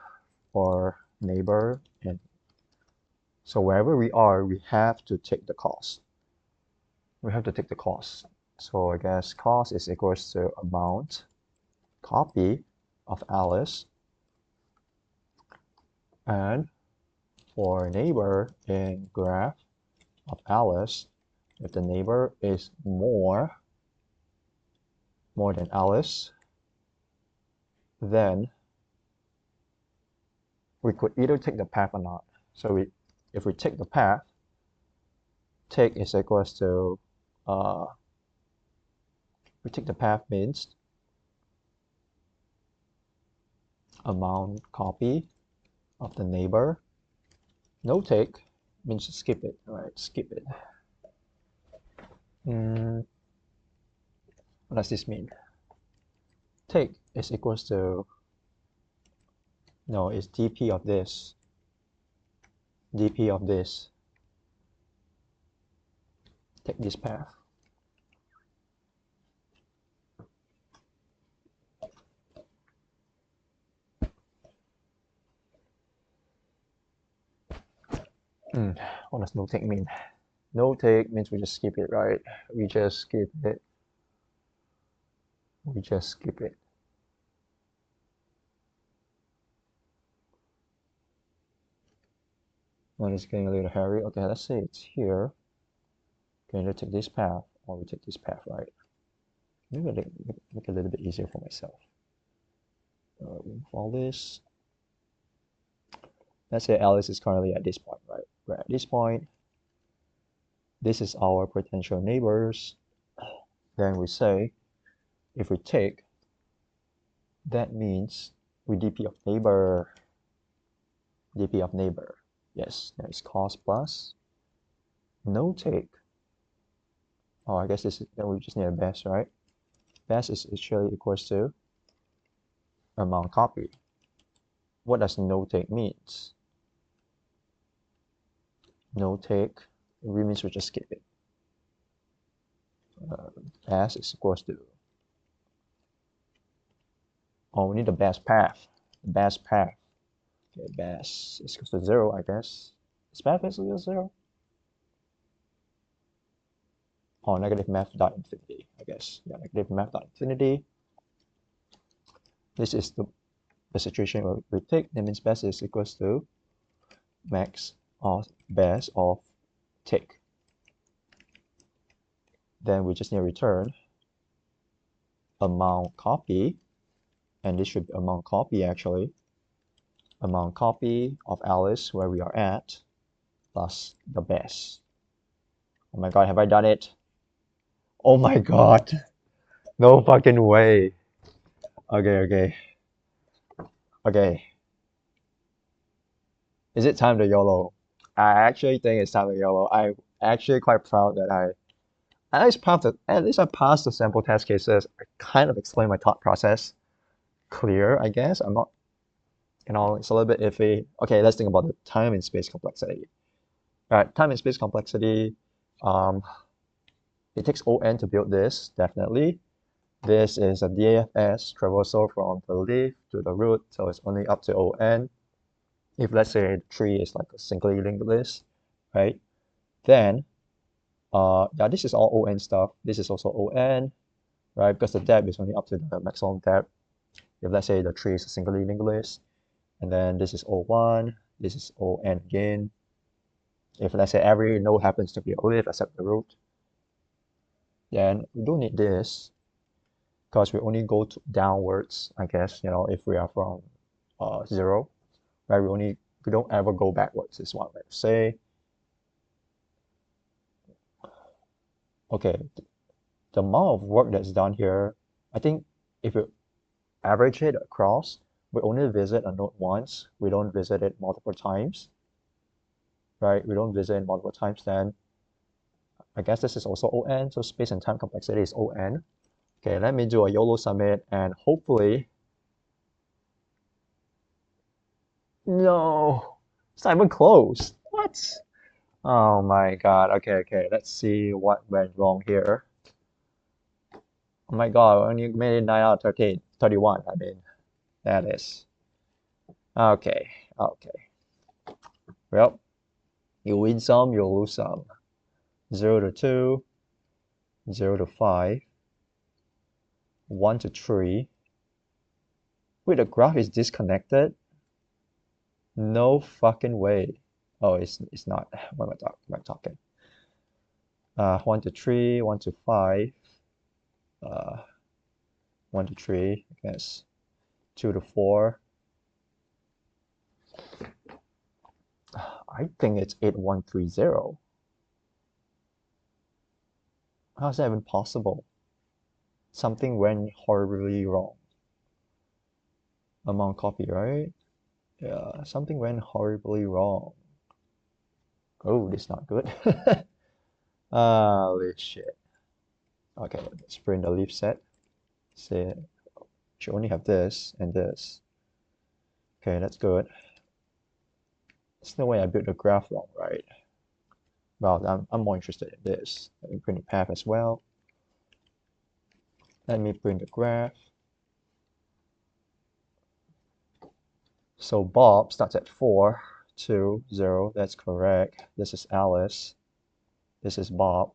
for neighbor, and so wherever we are, we have to take the cost. We have to take the cost. So I guess cost is equals to amount copy of Alice, and for neighbor in graph of Alice, if the neighbor is more than Alice, then we could either take the path or not. So if we take the path, take is equals to we take the path means amount copy of the neighbor. No take means skip it. All right, skip it. What does this mean? Take is equals to, no, it's dp of this. dp of this. Take this path. What does no take mean? No take means we just skip it, right? We just skip it. We just skip it. Well, it's getting a little hairy. Okay, let's say it's here. Okay, let's take this path, or we take this path, right? Maybe make it a little bit easier for myself. All this. Let's say Alice is currently at this point, right? We're at this point. This is our potential neighbors. Then we say, if we take, that means we dp of neighbor. dp of neighbor. Yes, there's cost plus no take. Oh, I guess this is, then we just need a best, right? Best is actually equals to amount copy. What does no take means? No take, it really means we just skip it. Best is equals to, oh, we need the best path. The best path. Okay, best is equals to 0, I guess. Is path is equal to 0? Oh, negative math dot infinity, I guess. Yeah, negative math dot infinity. This is the situation where we take, that means best is equals to max of best of take. Then we just need to return amount copy, and this should be amount copy actually. Amount copy of Alice where we are at plus the best. Oh my god, have I done it? Oh my god. No fucking way. Okay. Is it time to YOLO? I actually think it's time to YOLO. I'm actually quite proud that at least I passed the sample test cases. I kind of explained my thought process clear, I guess. I'm not, it's a little bit iffy. Okay, let's think about the time and space complexity. All right, time and space complexity. It takes ON to build this, definitely. This is a DFS traversal from the leaf to the root, so it's only up to ON. If let's say the tree is like a singly linked list, right? Then, yeah, this is all ON stuff. This is also ON, right? Because the depth is only up to the maximum depth. If let's say the tree is a singly linked list, and then this is O1, this is ON again. If let's say every node happens to be a leaf except the root, then we don't need this because we only go downwards, I guess, if we are from 0, right? We don't ever go backwards is one way to say. Okay, the amount of work that's done here, I think if you average it across, we only visit a node once, we don't visit it multiple times, right? We don't visit it multiple times, then I guess this is also ON, so space and time complexity is ON. Okay, let me do a YOLO summit and hopefully, no, it's not even close. What? Oh my god, okay, let's see what went wrong here. Oh my god, I only made it 9 out of 13, 31, I mean, that is. Okay. Well, you win some, you lose some. 0 to 2, 0 to 5, 1 to 3. Wait, the graph is disconnected? No fucking way. Oh, it's not. What am I talking? 1 to 3, 1 to 5, 1 to 3, I guess. 2 to 4. I think it's 8130. How is that even possible? Something went horribly wrong. Amount copy, right? Yeah, something went horribly wrong. Oh, this is not good. Holy shit. Okay, let's print the leaf set. Say, should only have this and this. Okay, that's good. There's no way I built the graph wrong, right? Well, I'm more interested in this. Let me print the path as well. Let me print the graph. So Bob starts at 4, 2, 0. That's correct. This is Alice. this is Bob.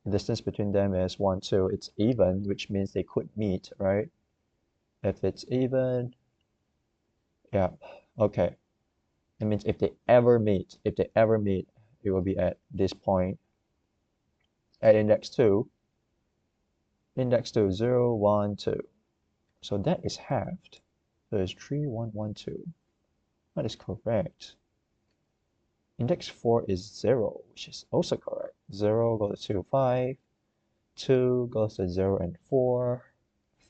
The distance between them is 1, 2. It's even, which means they could meet, right? If it's even, yeah, okay. It means if they ever meet, it will be at this point at index 2, 0, 1, 2. So that is halved. So it's 3, 1, 1, 2. That is correct. Index 4 is 0, which is also correct. 0 goes to 5, 2 goes to 0 and 4,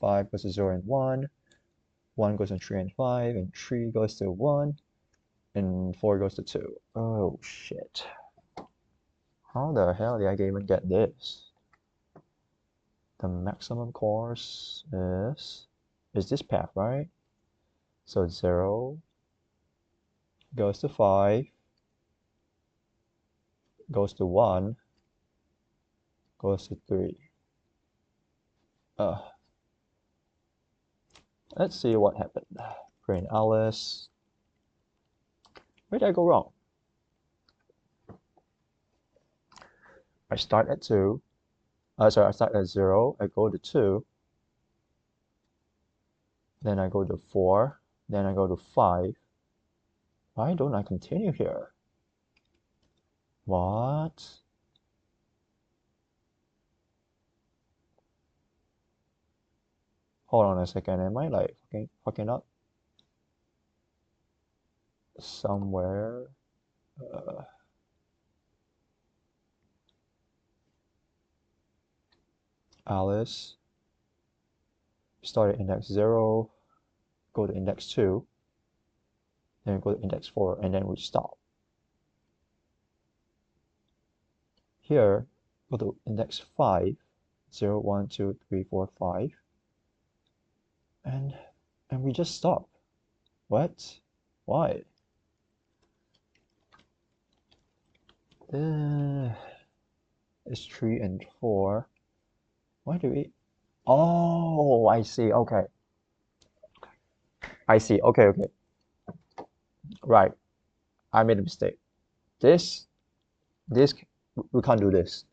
5 goes to 0 and 1, 1 goes to 3 and 5, and 3 goes to 1, and 4 goes to 2. Oh shit. How the hell did I even get this? The maximum course is this path, right? So 0 goes to 5, goes to 1, goes to 3. Let's see what happened. Print Alice. Where did I go wrong? I start at 2. I start at 0. I go to 2. Then I go to 4. Then I go to 5. Why don't I continue here? What? Hold on a second. Am I like fucking up? Somewhere. Alice. Start at index 0. Go to index 2. Then go to index 4. And then we stop. Here, go to index 5. 0, 1, 2, 3, 4, 5. And we just stop. What? Why? It's 3 and 4. Why do we? Oh, I see. Okay. I see. Okay, okay. Right. I made a mistake. This, we can't do this.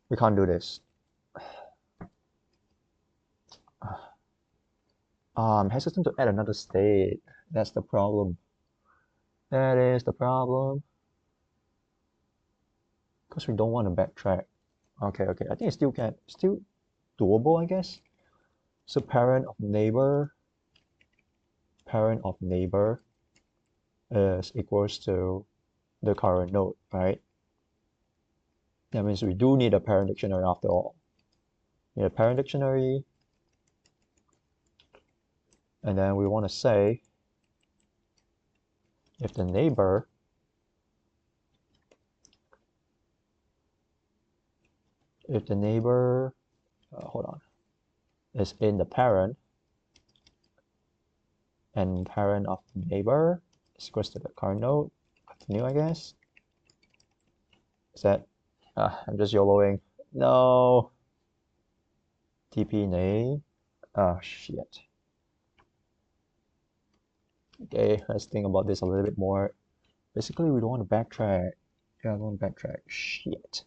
We can't do this. I'm hesitant to add another state. That's the problem. That is the problem. Because we don't want to backtrack. Okay, okay. I think it still doable, I guess. So parent of neighbor is equals to the current node, right? That means we do need a parent dictionary after all. Need a parent dictionary, and then we want to say if the neighbor hold on, is in the parent, and parent of neighbor is equals to the current node. Continue, I guess. Is that? I'm just YOLOing. No. TP name. Oh shit. Okay, let's think about this a little bit more. Basically, we don't want to backtrack. Yeah, I don't want to backtrack. Shit.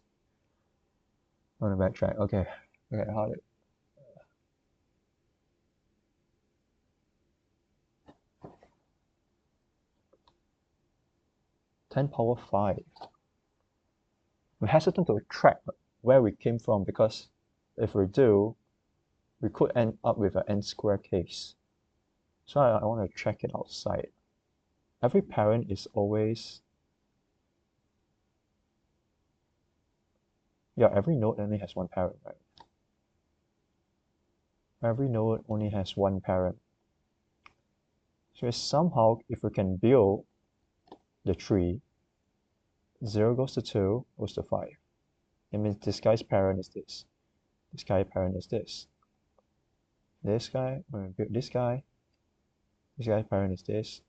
I want to backtrack. Okay. Okay, how did? Ten power 5. We're hesitant to track where we came from because if we do, we could end up with an n-square case. So I want to check it outside. Every parent is always... Yeah, every node only has one parent, right? Every node only has one parent. So somehow, if we can build the tree, 0 goes to 2, goes to 5. It means this guy's parent is this. This guy's parent is this. This guy, when we build this guy's parent is this.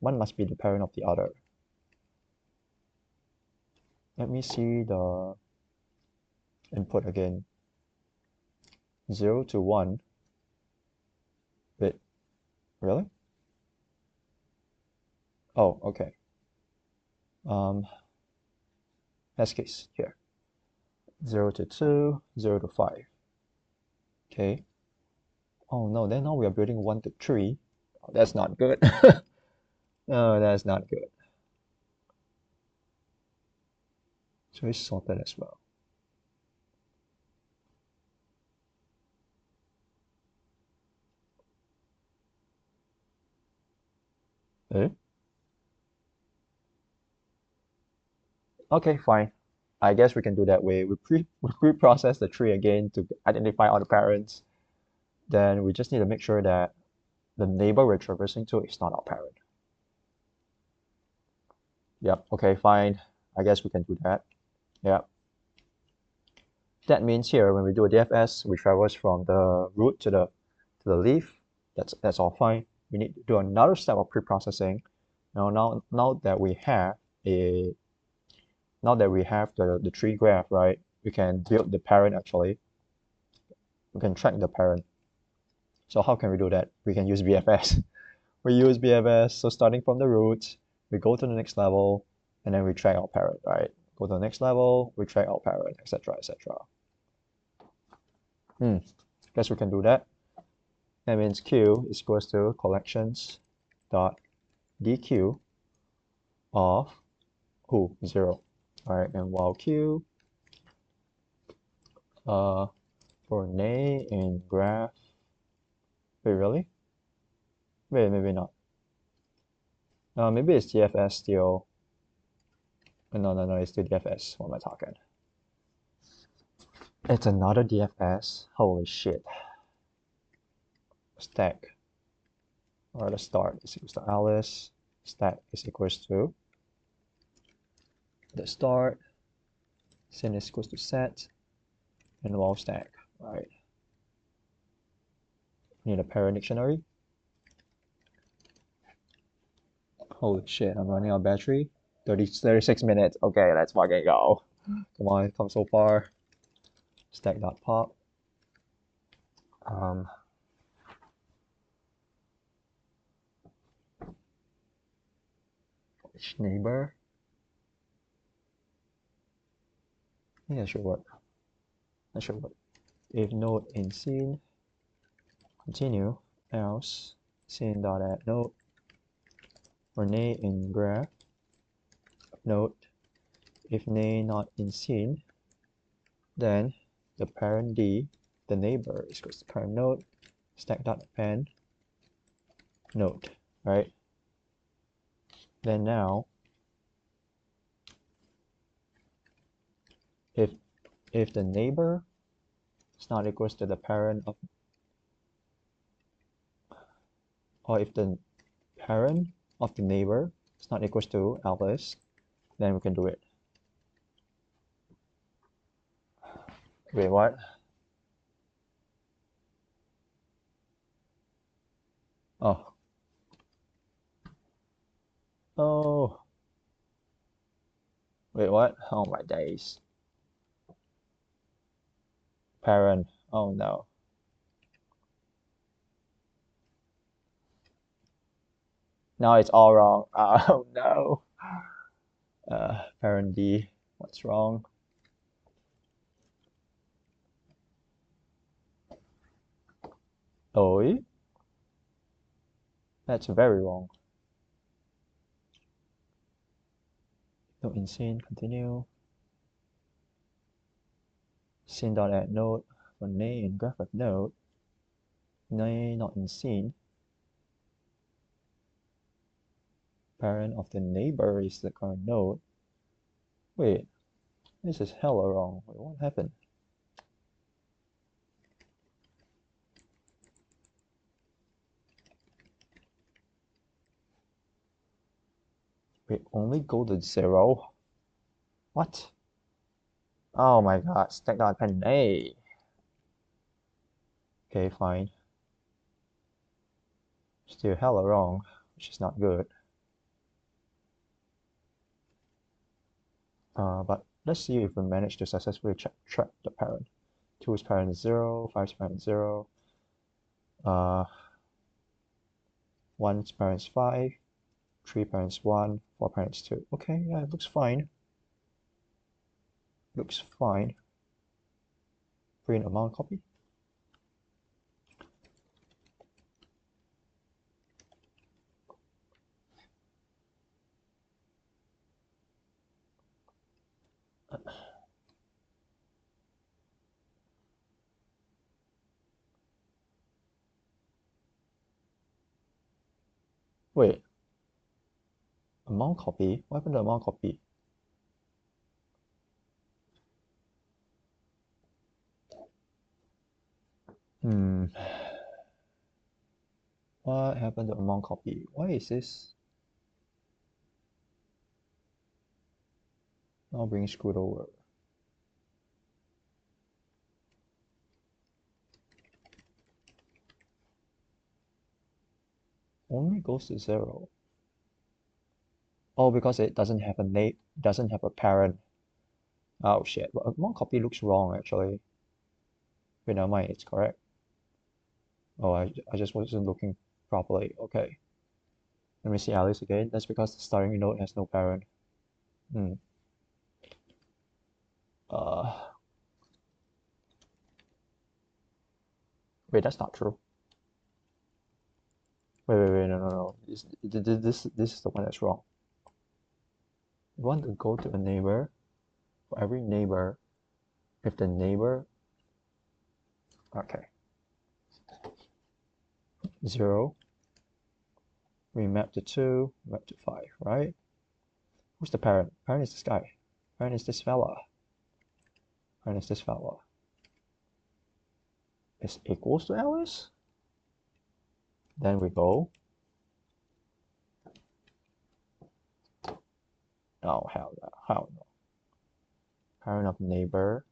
One must be the parent of the other. Let me see the input again. 0 to 1. Wait, really? Oh, okay. test case here. 0 to 2, 0 to 5. Okay. Oh no, then now we are building 1 to 3. Oh, that's not good. No, that's not good. So it's sorted as well. Eh? Okay, fine. I guess we can do that way. We pre-process the tree again to identify all the parents. Then we just need to make sure that the neighbor we're traversing to is not our parent. Yep, okay, fine. I guess we can do that. Yep. That means here when we do a DFS, we traverse from the root to the leaf. That's all fine. We need to do another step of pre-processing. Now that we have the tree graph, right? We can build the parent actually. We can track the parent. So how can we do that? We can use BFS. We use BFS. So starting from the root, we go to the next level, and then we track our parent, right? Go to the next level, we track our parent, etc., etc. Guess we can do that. That means Q is equals to collections dot DQ of who? 0. All right, and while Q for name in graph. Wait, really? Wait, maybe not. Maybe it's DFS still. No, it's still DFS. What am I talking? It's another DFS. Holy shit. Stack. Or the start is equals to Alice. Stack is equals to the start. Sin is equals to set. And while stack. Right. Need a parent dictionary. Holy shit, I'm running out of battery. 36 minutes. Okay, let's fucking go. Come on, come so far. Stack.pop. Which neighbor? I think that should work. That should work. If node in scene, continue, else scene.add node, or name in graph, node. If name not in scene, then the parent D, the neighbor, is equals to parent node, stack.append node, right? Then now, if the neighbor is not equals to the parent of, or if the parent of the neighbor is not equals to Alice, then we can do it. Wait, what? Oh. Oh. Wait, what? Oh my days. Parent. Oh no. Now it's all wrong. Oh no. Parent D. What's wrong? Oh, that's very wrong. No insane. Continue. Scene.add node for name in graph of node. Name not in scene. Parent of the neighbor is the current node. Wait, this is hella wrong. Wait, what happened? Wait, only go to 0? What? Oh my god, stack.append A. Okay, fine. Still hella wrong, which is not good. But let's see if we manage to successfully track the parent. 2's parent is 0, 5's parent is 0, 1's parent is 5, 3 parents 1, 4 parents 2. Okay, yeah, it looks fine. looks fine. Print amount copy. Wait, amount copy? What happened to amount copy? What happened to amount copy? Why is this now being screwed over? Only goes to 0. Oh, because it doesn't have a name, doesn't have a parent. Oh shit, but amount copy looks wrong actually. Wait, never mind, it's correct. Oh, I just wasn't looking properly. Okay. Let me see Alice again. That's because the starting node has no parent. Hmm. Uh, Wait, that's not true. Wait, no. This is the one that's wrong. You want to go to a neighbor. For every neighbor, if the neighbor, okay, 0, we map to 2, map to 5, right? Who's the parent? Parent is this guy. Parent is this fella. Parent is this fella. Is equals to Alice. Then we go. Oh, hell no. Parent of neighbor.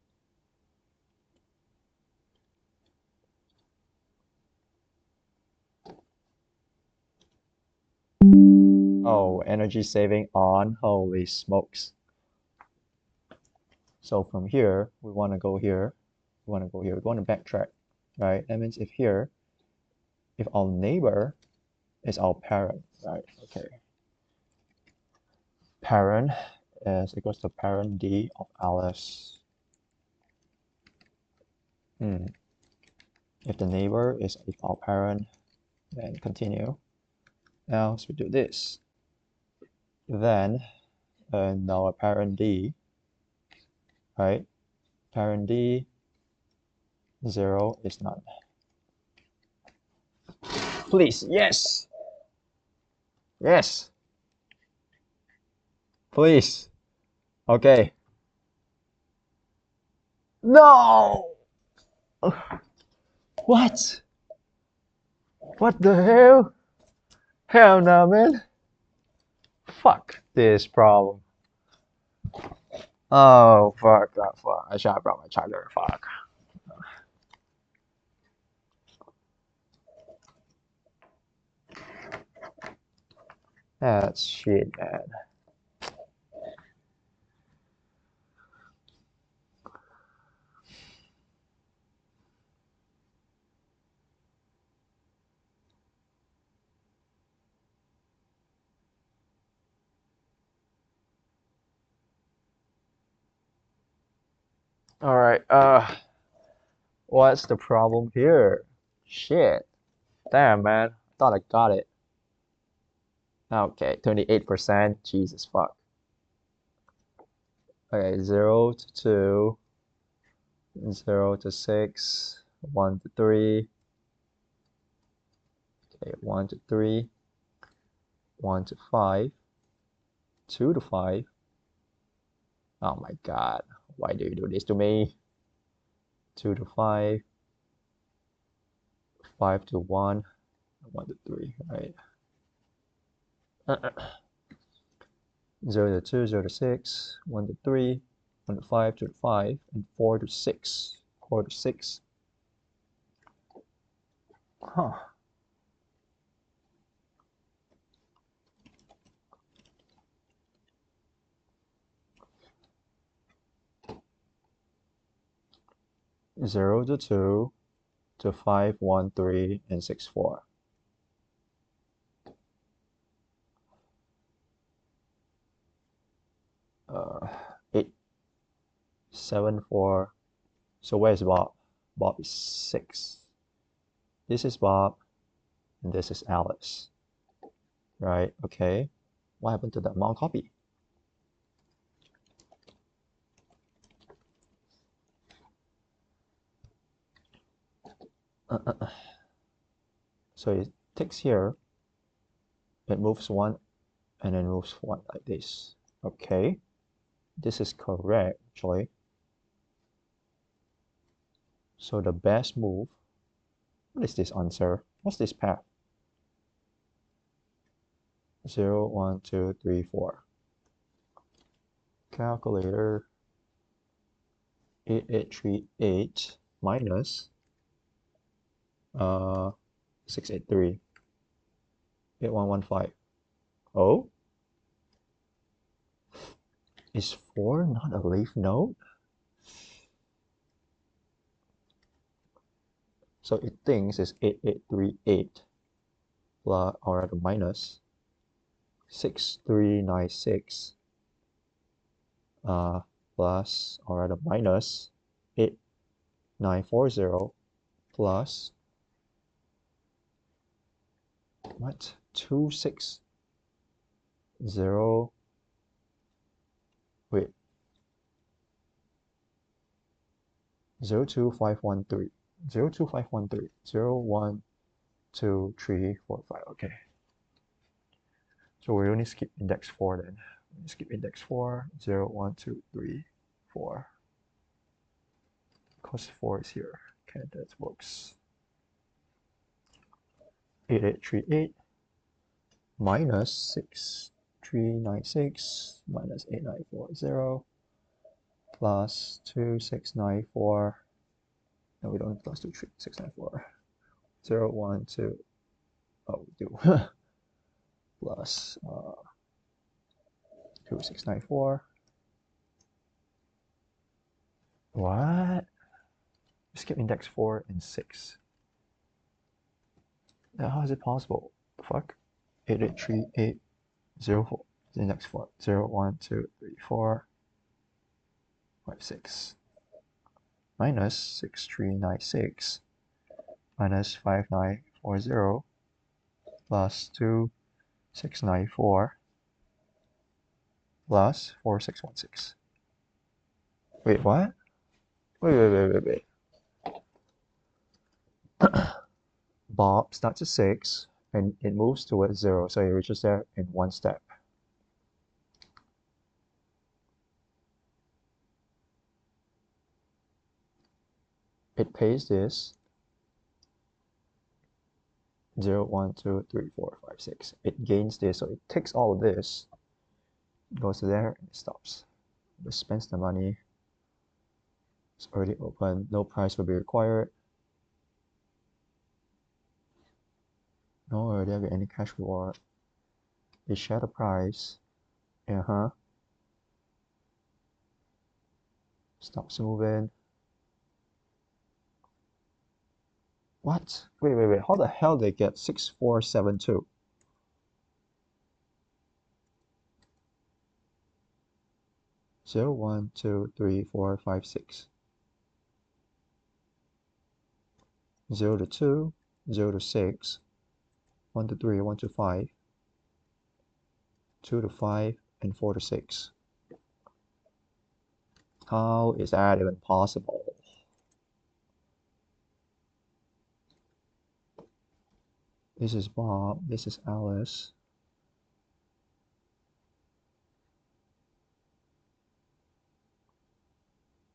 Oh, energy saving on. Holy smokes. So from here, we want to go here. We want to go here. We want to backtrack, right? That means if here, if our neighbor is our parent, right? Okay. Parent is equals to parent D of Alice. If the neighbor is our parent, then continue. Now, so we do this. Then, now parent D, right? Parent D, 0 is none. Please, yes! Yes! Please. Okay. No! What? What the hell? Hell no, man. Fuck this problem. Oh, fuck. I should have brought my charger. Fuck. That's shit, man. Alright, what's the problem here? Shit. Damn, man. Thought I got it. Okay, 28%. Jesus fuck. Okay, 0 to 2, 0 to 6, 1 to 3. Okay, 1 to 3, 1 to 5, 2 to 5. Oh my god, why do you do this to me? 2 to 5, 5 to 1, 1 to 3, right? 0 to 2, 0 to 6, 1 to 3, 1 to 5, 2 to 5, and 4 to 6. 4 to 6. Huh. Zero to 2 to 5, 1, 3, and 6, 4. Uh, 8, 7, 4. So where is Bob? Bob is 6. This is Bob, and this is Alice. Right, okay. What happened to the amount copy? So it takes here, it moves 1, and then moves 1 like this. Okay, this is correct, actually. So the best move, what is this answer? What's this path? 0, 1, 2, 3, 4. Calculator. 8838 minus 683. 8115. Oh? Is 4 not a leaf node? So it thinks it's 8838 plus, or rather minus 6396 plus, or rather minus 8940 plus what? 260, wait, 02513, 02513, 1, 2, 3, 4, 5. Okay. So we only skip index 4 then. Skip index 4, 0, 1, 2, 3, 4. Because 4 is here. Okay, that works. 8838 minus 6396 minus 8940 plus 2694. No, we don't have plus 2694. 0, 1, 2. Oh, we do. Plus 2694. What? Skip index 4 and 6. Now, how is it possible? The fuck? 883804. Index 4. 0, 1, 2, 3, 4, 5, 6. Minus 6396 minus 5940 plus 2694 plus 4616. Wait, what? Wait. Bob starts at 6 and it moves towards 0, so it reaches there in 1 step. It pays this 0, 1, 2, 3, 4, 5, 6. It gains this, so it takes all of this, goes to there, and it stops. It spends the money. It's already open. No price will be required. No, there will be any cash reward. They share the price. Stops moving. What? Wait. How the hell they get 6472? Zero, 1, 2, 3, 4, 5, 6. 0 to 2, 0 to 6, 1 to 3, 1 to 5, 2 to 5, and 4 to 6. How is that even possible? This is Bob, this is Alice.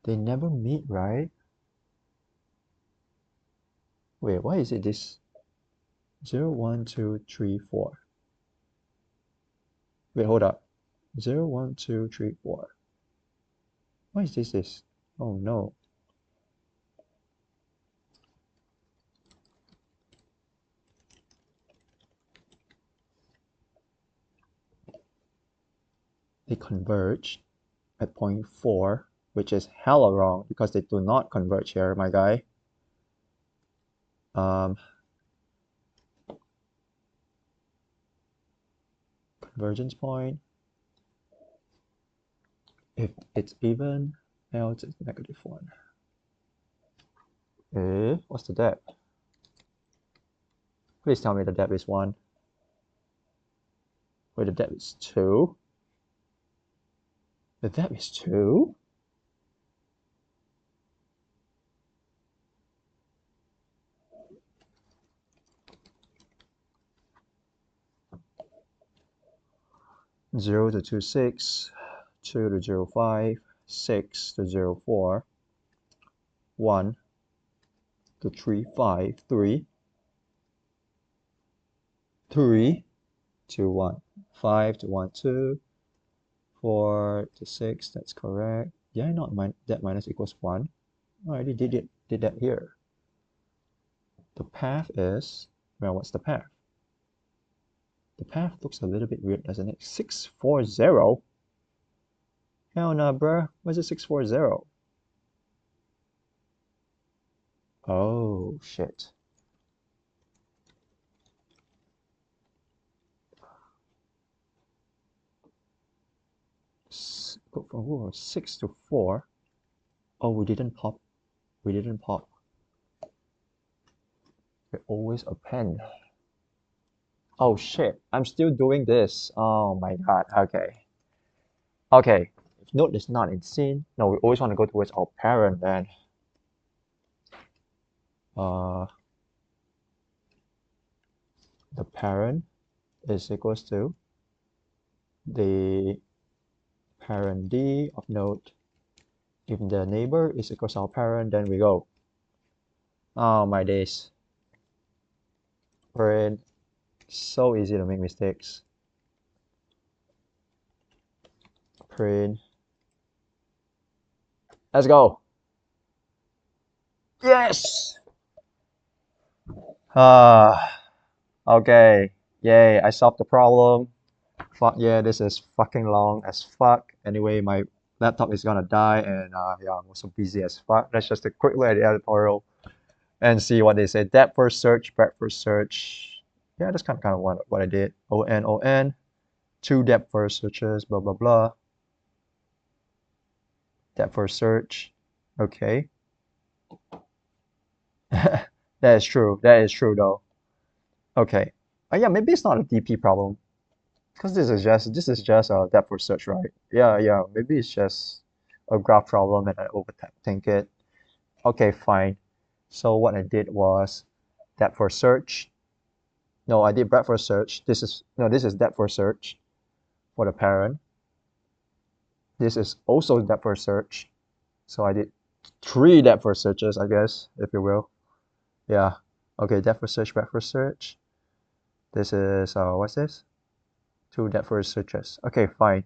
They never meet, right? Wait, why is it this? 0, 1, 2, 3, 4. Wait, hold up. 0, 1, 2, 3, 4. Why is this? Oh no. They converge at point 4, which is hella wrong because they do not converge here, my guy. Convergence point. If it's even, L to -1. What's the depth? Please tell me the depth is 1. Wait, the depth is 2? The depth is 2? Zero to 26, 2 to 05, 6 to 04, 1 to 3, 5, 3, 3 to 1, 5 to 1, 2, 4 to 6, that's correct. Did I not that minus equals 1? I already did that here. The path is, well, what's the path? The path looks a little bit weird, doesn't it? 640? Hell nah, bruh. What's a 640? Oh, shit. Go from 6 to 4. Oh, we didn't pop. We didn't pop. We always append. Oh shit, I'm still doing this. Oh my god, okay. Okay, if node is not in scene, no, we always want to go towards our parent then. The parent is equals to the parent D of node. If the neighbor is equals to our parent, then we go. Oh my days. Parent, so easy to make mistakes. Print. Let's go. Yes. Okay. Yay, I solved the problem. Fuck yeah, this is fucking long as fuck. Anyway, my laptop is gonna die, and yeah, I'm also busy as fuck. Let's just take a quick look at the editorial and see what they say. Depth first search, breadth first search. Yeah, that's kind of what I did. ON, 2 depth first searches, blah blah blah. Depth first search. Okay. That is true. That is true though. Okay. Yeah, maybe it's not a DP problem. Because this is just a depth first search, right? Yeah, maybe it's just a graph problem and I overthink it. Okay, fine. So what I did was depth first search. No, I did breadth first search. This is depth first search for the parent. This is also depth first search. So I did 3 depth first searches, I guess, if you will. Yeah. Okay, depth first search, breadth first search. This is what's this? 2 depth first searches. Okay, fine.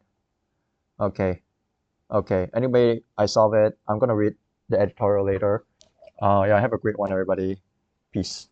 Okay. Anyway, I solve it. I'm gonna read the editorial later. Yeah, have a great one, everybody. Peace.